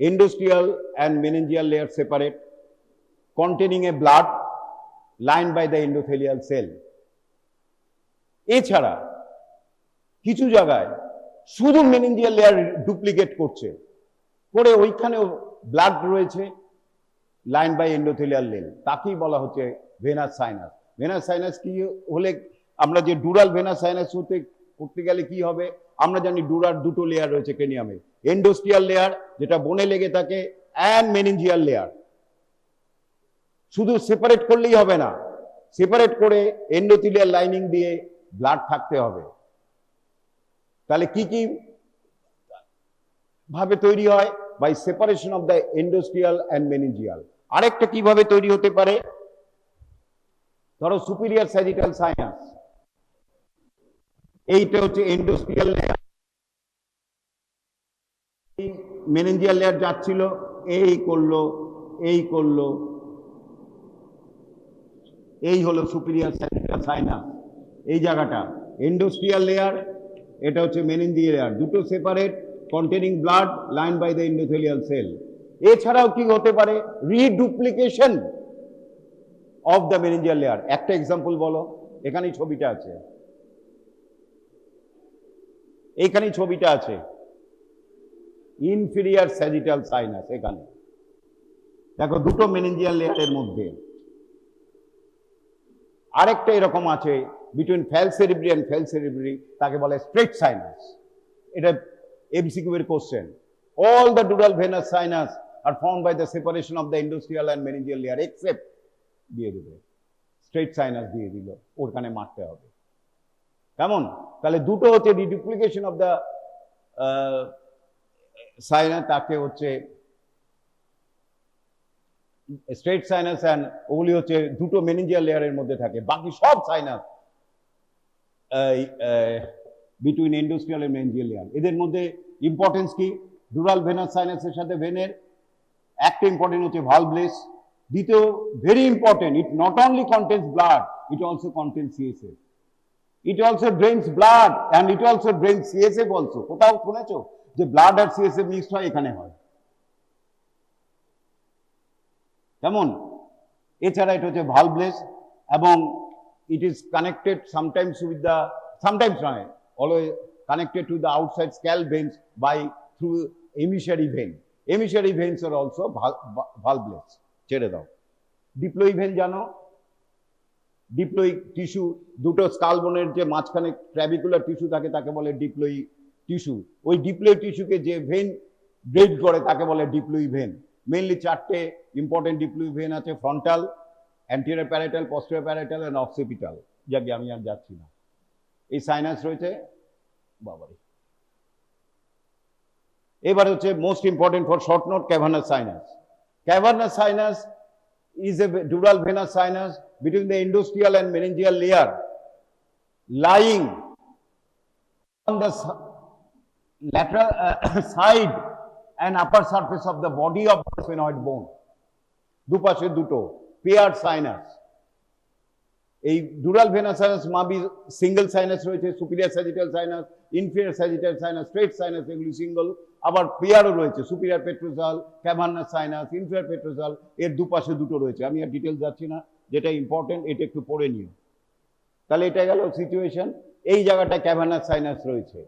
endosteal and meningeal layer separate, containing a blood lined by the endothelial cell. এছাড়া কিছু জায়গায় শুধু মেনিনজিয়াল লেয়ার ডুপ্লিকেট করছে, করে ওইখানেও ব্লাড রয়েছে লাইন বাই এন্ডোথেলিয়াল লেল, তাকেই বলা হচ্ছে ভেনাস সাইনাস। ভেনাস সাইনাস কি হলে, আমরা যে ডুরাল ভেনাস সাইনাস করতে গেলে কি হবে? আমরা জানি ডুরাল দুটো লেয়ার রয়েছে ক্রেনিয়ামে, এন্ডোস্টিয়াল লেয়ার যেটা বনে লেগে থাকে, অ্যান্ড মেনিনজিয়াল লেয়ার। শুধু সেপারেট করলেই হবে না, সেপারেট করে এন্ডোথেলিয়াল লাইনিং দিয়ে ব্লাড থাকতে হবে। তাহলে কি কি ভাবে তৈরি হয়? By separation of the endosteal and meningeal. আরেকটা কিভাবে তৈরি হতে পারে? ধরো সুপিরিয়র স্যাজিটাল সাইনাস, এইটা হচ্ছে এন্ডোস্টিয়াল লেয়ার, মেনিনজিয়াল লেয়ার যাচ্ছিল, এই করলো, এই করলো, এই হলো সুপিরিয়র স্যাজিটাল সাইনাস। এই জায়গাটা এন্ডোস্টিয়াল লেয়ার, এটা হচ্ছে মেনিনজিয়াল লেয়ার, দুটো separate, containing blood line by the endothelial cell. এছাড়াও কি হতে পারে? Reduplication of the meningeal layer. একটা এক্সাম্পল বলো, এখানেই ছবিটা আছে, এইখানেই ছবিটা আছে, ইনফিরিয়ার স্যাজিটাল সাইনাস। এখানে দেখো দুটো মেনিনজিয়াল লেয়ারের মধ্যে আরেকটা এরকম আছে বিটুইন ফ্যাল সেরিব্রি অ্যান্ড ফ্যাল সেরিব্রি, তাকে বলে স্ট্রেট সাইনাস। এটা এমসিকিউ এর question. All the dural venous sinus are formed by the separation of the endosteal and meningeal layer except, দিয়ে দেবে স্ট্রেট সাইনাস, দিয়ে দিল, ওখানে মারতে হবে। কেমন? তাহলে দুটো হচ্ছে রিডুপ্লিকেশন অফ দ্য সাইনাস, তাকে হচ্ছে স্ট্রেট সাইনাস, অ্যান্ড ওগুলি হচ্ছে দুটো মেনিনজিয়াল লেয়ারের মধ্যে থাকে। বাকি সব sinus between endosteal and meningeal layer. এদের মধ্যে ইম্পর্টেন্স কি? ডুরাল ভেনাস সাইনাসের সাথে ভেনের একটা ইম্পর্টেন্ট হচ্ছে ভালভলেস। দ্বিতীয় very important, it not only contains blood, it also contains CSF. It also drains blood and it also drains CSF also. কোথাও শুনেছো যে ব্লাড আর সিএসএফ মিক্সড হয়? এখানে হয়। কেমন? এছাড়া এটা হচ্ছে ভালভলেস, এবং it is connected sometimes with the, sometimes নয়, always connected to the outside scalp veins by through emissary vein. Emissary veins are also valveless. ছেড়ে দাও। ডিপ্লয়ি ভেন জানো? ডিপ্লয়ি টিস্যু, দুটো স্কাল বোনের যে মাঝখানে ট্র্যাবিকুলার টিস্যু থাকে তাকে বলে ডিপ্লয়ি টিস্যু। ওই ডিপ্লয়ি টিস্যুকে যে ভেন ব্রেড করে তাকে বলে ডিপ্লয়ি ভেন। মেইনলি চারটে ইম্পর্টেন্ট ডিপ্লয়ি ভেন আছে, frontal, anterior parietal, posterior parietal and occipital. যাকে আমি আর যাচ্ছি না। এই সাইনাস রয়েছে বাবারে। এবার হচ্ছে most important for short note cavernous sinus. Cavernous sinus is a dural venous sinus between the endosteal and meningeal layer lying on the lateral side and upper surface of the body of the sphenoid bone. দুপাশে দুটো paired sinus. এই dural venous sinus মাবি single sinus রয়েছে, superior sagittal sinus, inferior sagittal sinus, straight sinus, এগুলি single. আবার পেয়ারও রয়েছে, superior petrosal, cavernous sinus, inferior petrosal, এর দুপাশে দুটো রয়েছে। আমি আর ডিটেলস যাচ্ছি না, যেটা ইম্পর্টেন্ট এটা একটু পড়ে নিও। তাহলে এটা গেল সিচুয়েশন। এই জায়গাটা ক্যাভার্নাস সাইনাস রয়েছে।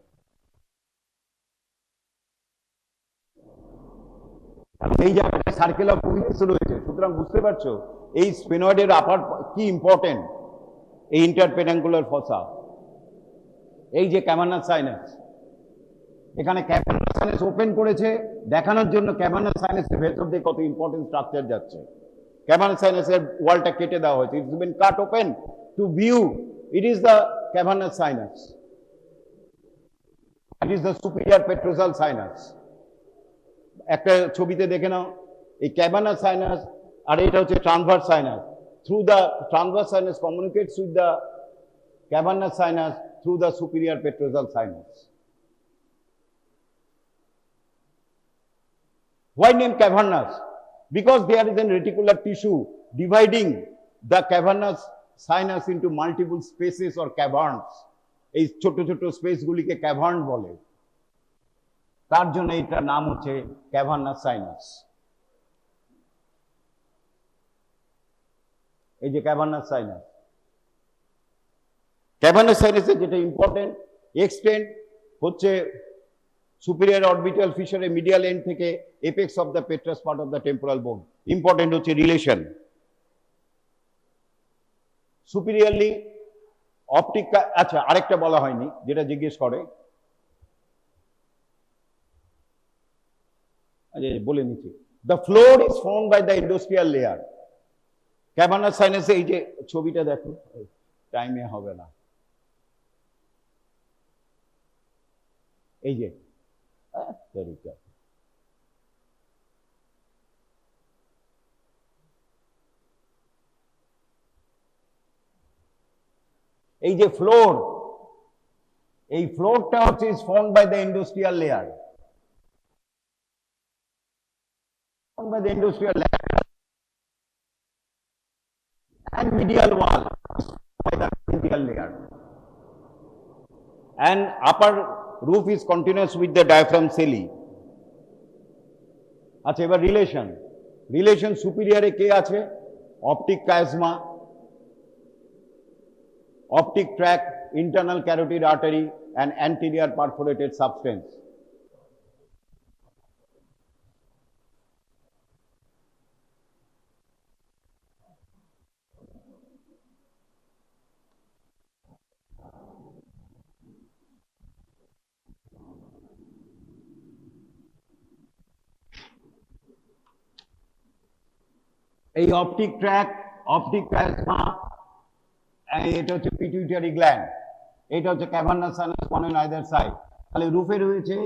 এই জায়গাটা সার্কেল অফ উইলস রয়েছে। সুতরাং বুঝতে পারছো এই স্ফেনয়েডের আপার কি ইম্পর্টেন্ট, এই ইন্টারপেডাঙ্কুলার ফসা। এই যে ক্যাভার্নাস সাইনাস, এখানে ক্যাভার্নাস সাইনাস ওপেন করেছে দেখানোর জন্য ক্যাভার্নাস সাইনাসের ভেতর দিয়ে কত ইম্পর্টেন্ট স্ট্রাকচার যাচ্ছে। ক্যাভার্নাস সাইনাসের ওয়ালটা কেটে দেওয়া হয়েছে। It's been cut open to view it is the cavernous sinus, it is the superior petrosal sinus. একটা ছবিতে দেখে নাও, এই ক্যাভার্নাস সাইনাস আর এটা হচ্ছে transverse sinus. Through the transverse sinus communicates with the cavernous sinus through the superior petrosal sinus. Why name cavernous? Because there is a reticular tissue dividing the cavernous sinus into multiple spaces or caverns. এই ছোট ছোট space গুলিকে cavern বলে, তার জন্য এটার নাম হচ্ছে ক্যাভার্নাস সাইনাস। এই যে ক্যাভার্নাস সাইনাস, ক্যাভার্নাস সাইনাসের যেটা ইম্পর্টেন্ট এক্সটেন্ট হচ্ছে সুপিরিয়র অরবিটাল ফিশারে মিডিয়াল এন্ড থেকে apex of the petrous part of the temporal bone. Important হচ্ছে রিলেশন। সুপিরিয়রলি অপটিক, আচ্ছা আরেকটা বলা হয়নি যেটা জিজ্ঞেস করে, বলে নিচ্ছি। The floor is formed by the endosteal layer. Cavernous সাইনাসে এই যে ছবিটা দেখো, টাইমে হবে না, এই যে এই যে ফ্লোর, এই ফ্লোরটা হচ্ছে is formed by the endosteal layer, by the endosteal layer and medial wall by the medial layer, and upper roof is continuous with the diaphragm celli. আচ্ছা এবার রিলেশন, রিলেশন সুপিরিয়রে কে আছে? Optic chiasma, optic tract, internal carotid artery and anterior perforated substance. এই optic tract, optic কাইজমা, এটা হচ্ছে pituitary gland, এটা হচ্ছে cavernous sinus on either side. তাহলে রুফে রয়েছে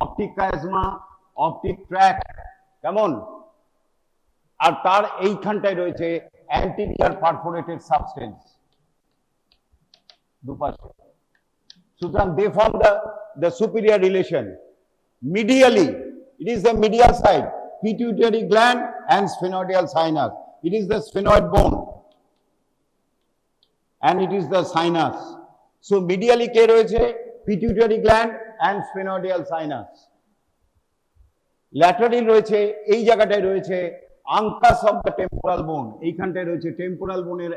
অপটিক কাইজমা, অপটিক ট্র্যাক্ট, কেমন, আর তার এইখানটায় রয়েছে অ্যান্টেরিয়র পারফোরেটেড সাবস্টেন্স দুপাশে। সুতরাং দে form the superior relation. Medially, it is the medial side, pituitary gland and sphenoidal sinus. It is the sphenoid bone and it is the sinus. So medially কে রয়েছে? Pituitary gland and sphenoidal sinus. Laterally রয়েছে, এই জায়গাটায় রয়েছে আঙ্কাস of the temporal বোন, এইখানটায় রয়েছে temporal বোনের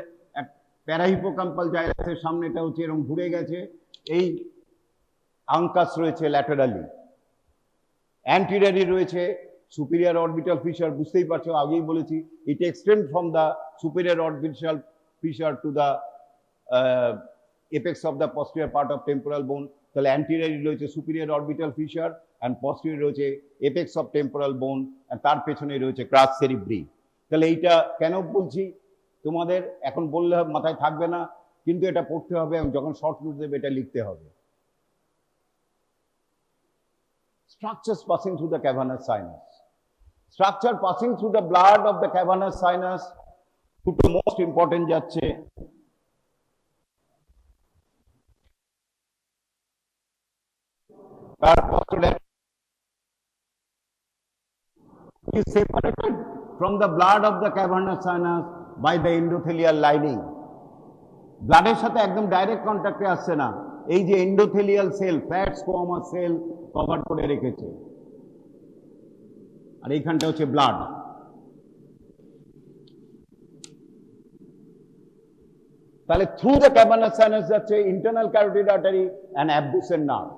প্যারাহিপোক্যাম্পাল জাইরাসের সামনেটা হচ্ছে এরকম ঘুরে গেছে, এই আঙ্কাস রয়েছে ল্যাটারালি, অ্যান্টিরিয়রলি রয়েছে সুপিরিয়র অরবিটাল ফিশার, বুঝতেই পারছো আগেই বলেছি it extend from the superior orbital fissure to the apex of the posterior part of temporal bone. তাহলে অ্যান্টিরিয়রলি রয়েছে superior orbital fissure and posterior রয়েছে এপেক্স অফ টেম্পোরাল বোন, তার পেছনে রয়েছে ক্রাস সেরিব্রি। তাহলে এইটা কেন বলছি, তোমাদের এখন বললে মাথায় থাকবে না, কিন্তু এটা পড়তে হবে এবং যখন শর্ট নোট দেবে এটা লিখতে হবে। Structures passing through the cavernous sinus. Structure passing through the blood of the cavernous sinus, দুটো মোস্ট ইম্পর্টেন্ট যাচ্ছে। is separated from the blood of the cavernous sinus by the endothelial lining. ব্লাডের সাথে একদম direct কন্ট্যাক্টে আসছে না, এই যে endothelial cell, flat squamous cell cover করে রেখেছে, আর এইখানটা হচ্ছে ব্লাড। তাহলে থ্রু দ্য ক্যাভার্নাস সাইনাস যাচ্ছে internal carotid artery and abducens nerve,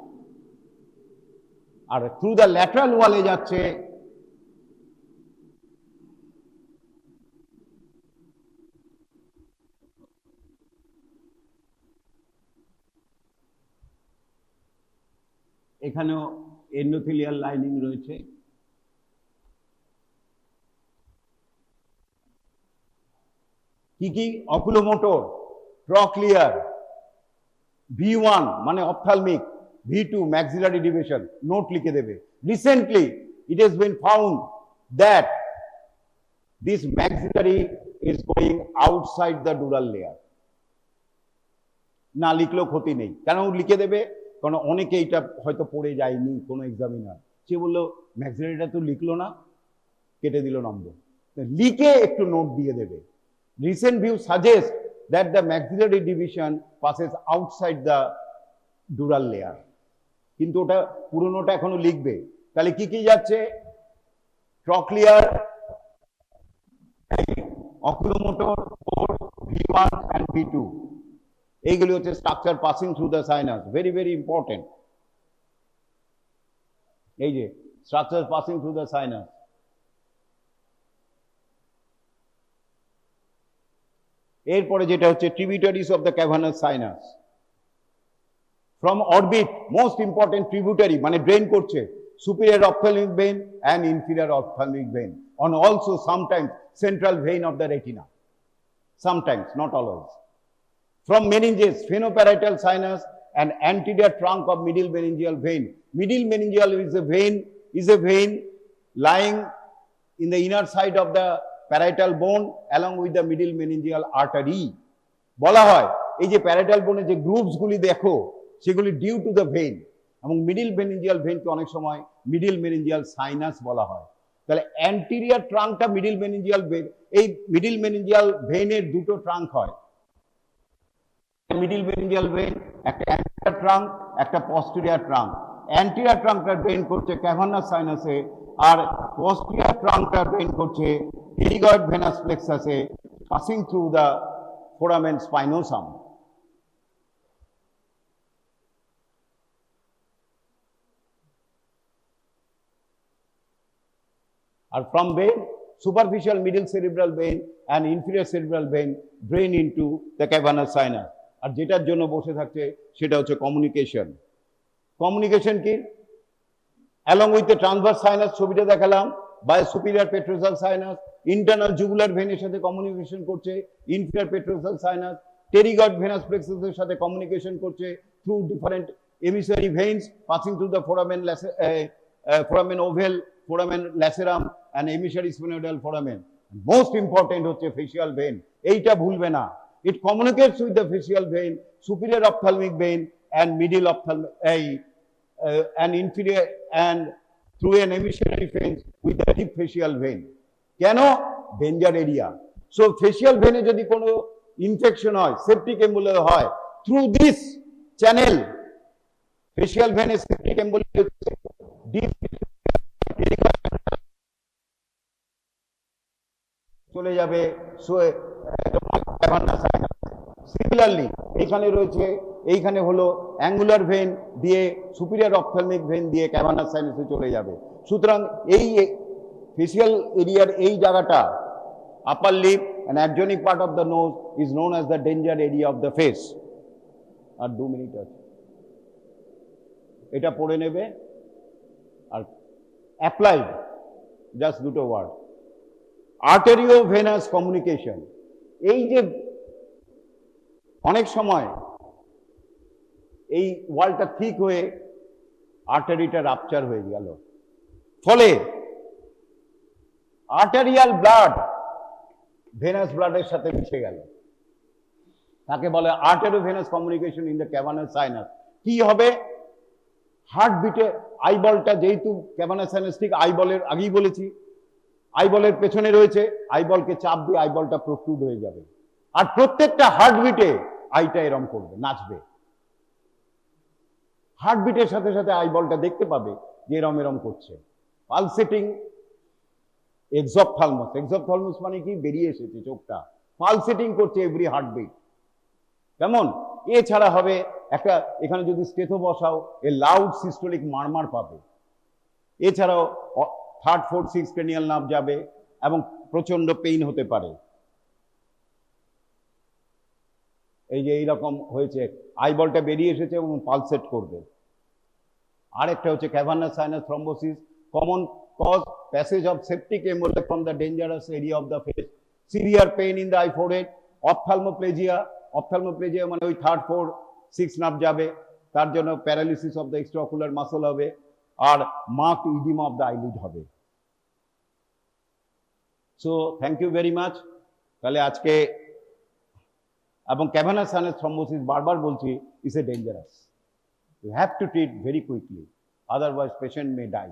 আর থ্রু দ্য ল্যাটারাল ওয়ালে যাচ্ছে এখানেও এন্ডোথেলিয়াল লাইনিং রয়েছে। কি কি? অকুলোমোটর, ট্রক্লিয়ার, V1 মানে ophthalmic, V2 maxillary division, note লিখে দেবে। Recently it has been found that this maxillary is going outside the dural layer. না লিখলেও ক্ষতি নেই, কেন লিখে দেবে, কারণ অনেকে এটা হয়তো পড়ে যায়নি কোনো এক্সামিনার, সে বললো ম্যাক্সিলারিটা তো লিখলো না, কেটে দিল নম্বর। লিখে একটু নোট দিয়ে দেবে। Recent view suggests that the maxillary division passes outside the dural layer, কিন্তু ওটা পুরোনোটা এখনো লিখবে। তাহলে কি কি যাচ্ছে? Trochlear, oculomotor, V1 and V2, এইগুলি হচ্ছে structure passing through the sinus, very very important. এই যে structure passing through the sinus. এরপরে যেটা হচ্ছে tributaries of the cavernous sinus. From orbit, most important tributary মানে ড্রেন করছে superior ophthalmic vein and inferior ophthalmic vein, and also sometimes central vein of the retina, sometimes, not always. From meninges, phenoparietal sinus and anterior trunk of middle meningeal vein. Middle meningeal is a vein lying in the inner side of the parietal bone along with the middle meningeal artery. বলা হয় এই যে parietal বোনে যে গ্রুভস গুলি দেখো সেগুলি due to the vein, এবং মিডিল মেনিনজিয়াল ভেইনকে অনেক সময় মিডিল মেনিনজিয়াল সাইনাস বলা হয়। তাহলে অ্যান্টিরিয়র ট্রাঙ্কটা মিডিল মেনিনজিয়াল ভেইন, এই মিডিল মেনিনজিয়াল ভেইনের দুটো ট্রাঙ্ক হয়, মিডিল মেনিনজিয়াল ভেইন একটা অ্যান্টিরিয়র ট্রাঙ্ক, একটা পস্টেরিয়র ট্রাঙ্ক। অ্যান্টিরিয়র ট্রাঙ্কটা ড্রেন করছে ক্যাভার্নাস সাইনাসে, আর পস্টেরিয়র ট্রাঙ্কটা ড্রেন করছে টেরিগয়েড ভেনাস প্লেক্সাসে, passing through the foramen spinosum. And from vein, superficial middle cerebral vein and inferior cerebral vein drain into the cavernous sinus. আর যেটার জন্য বসে থাকছে সেটা হচ্ছে কমিউনিকেশন। কমিউনিকেশন কি? along with the transverse sinus, ছবিটা দেখালাম, by superior petrosal sinus, internal jugular vein এর সাথে কমিউনিকেশন করছে, inferior petrosal sinus, pterygoid venous plexus এর সাথে কমিউনিকেশন করছে through different emissary veins passing through the foramen oval, foramen lacerum and emissary sphenoidal foramen. Most important হচ্ছে facial vein, এইটা ভুলবে না। It communicates with the facial vein, superior ophthalmic vein and middle ophthalmic and inferior and through an emissary vein with the deep facial vein. কেন? Danger area. So facial ভেনে যদি কোনো infection হয়, septic emboli হয়, through this channel facial ভেনে septic emboli deep চলে যাবে। Similarly এখানে রয়েছে এইখানে হলো অ্যাঙ্গুলার ভেন দিয়ে সুপিরিয়র অপথ্যালমিক ভেন দিয়ে ক্যাভানাস সাইনাসে চলে যাবে। সুতরাং এই ফেসিয়াল এরিয়ার এই জায়গাটা upper lip and adjoining part of the nose is known as the danger area of the face. আর 2 মিনিট আছে, এটা পড়ে নেবে। আর অ্যাপ্লাইড জাস্ট দুটো ওয়ার্ড, আর্টেরিও ভেনাস কমিউনিকেশন। এই যে অনেক সময় এই ওয়ালটা ঠিক হয়ে আর্টারিটা রাপচার হয়ে গেল, ফলে আর্টেরিয়াল ব্লাড ভেনাস ব্লাডের সাথে মিশে গেল, তাকে বলে arterio venous communication in the cavernous sinus. কি হবে? হার্টবিটে আইবলটা, যেহেতু ক্যাভানাস সাইনাস ঠিক আইবলের আগেই বলেছি, আইবলের পেছনে রয়েছে, আইবলকে চাপ দিয়ে আইবলটা প্রক্রুড হয়ে যাবে, আর প্রত্যেকটা হার্টবিটে আইটা এরম করবে, নাচবে। হার্টবিটের সাথে সাথে আইবলটা দেখতে পাবে যে এরম এরম করছে। পালসেটিং এক্সোপথ্যালমাস, এক্সোপথ্যালমাস মানে কি? বেরিয়ে এসেছে চোখটা, পালসেটিং করছে এভরি হার্টবিট। কেমন? এছাড়া হবে একটা, এখানে যদি স্টেথো বসাও, এ লাউড সিস্টোলিক মারমার পাবে। এছাড়াও 3rd 4th 6th cranial nerve যাবে এবং প্রচন্ড পেইন হতে পারে। এই যে এইরকম হয়েছে, আইবলটা বেরিয়ে এসেছে এবং পালসেট করবে। আরেকটা হচ্ছে cavernous sinus thrombosis, common cause passage of septic emboli from the dangerous area of the face, severe pain in the eye forehead, ophthalmoplegia, ophthalmoplegia মানে ওই 3rd 4th 6th নার্ভ যাবে, তার জন্য paralysis of the extraocular muscle হবে, আর marked oedema of the eyelid হবে। So thank you very much. তাহলে আজকে, এবং ক্যাভানাস সাইনাস থ্রম্বোসিস বারবার বলছি, is a dangerous, you have to treat very quickly, otherwise patient may die.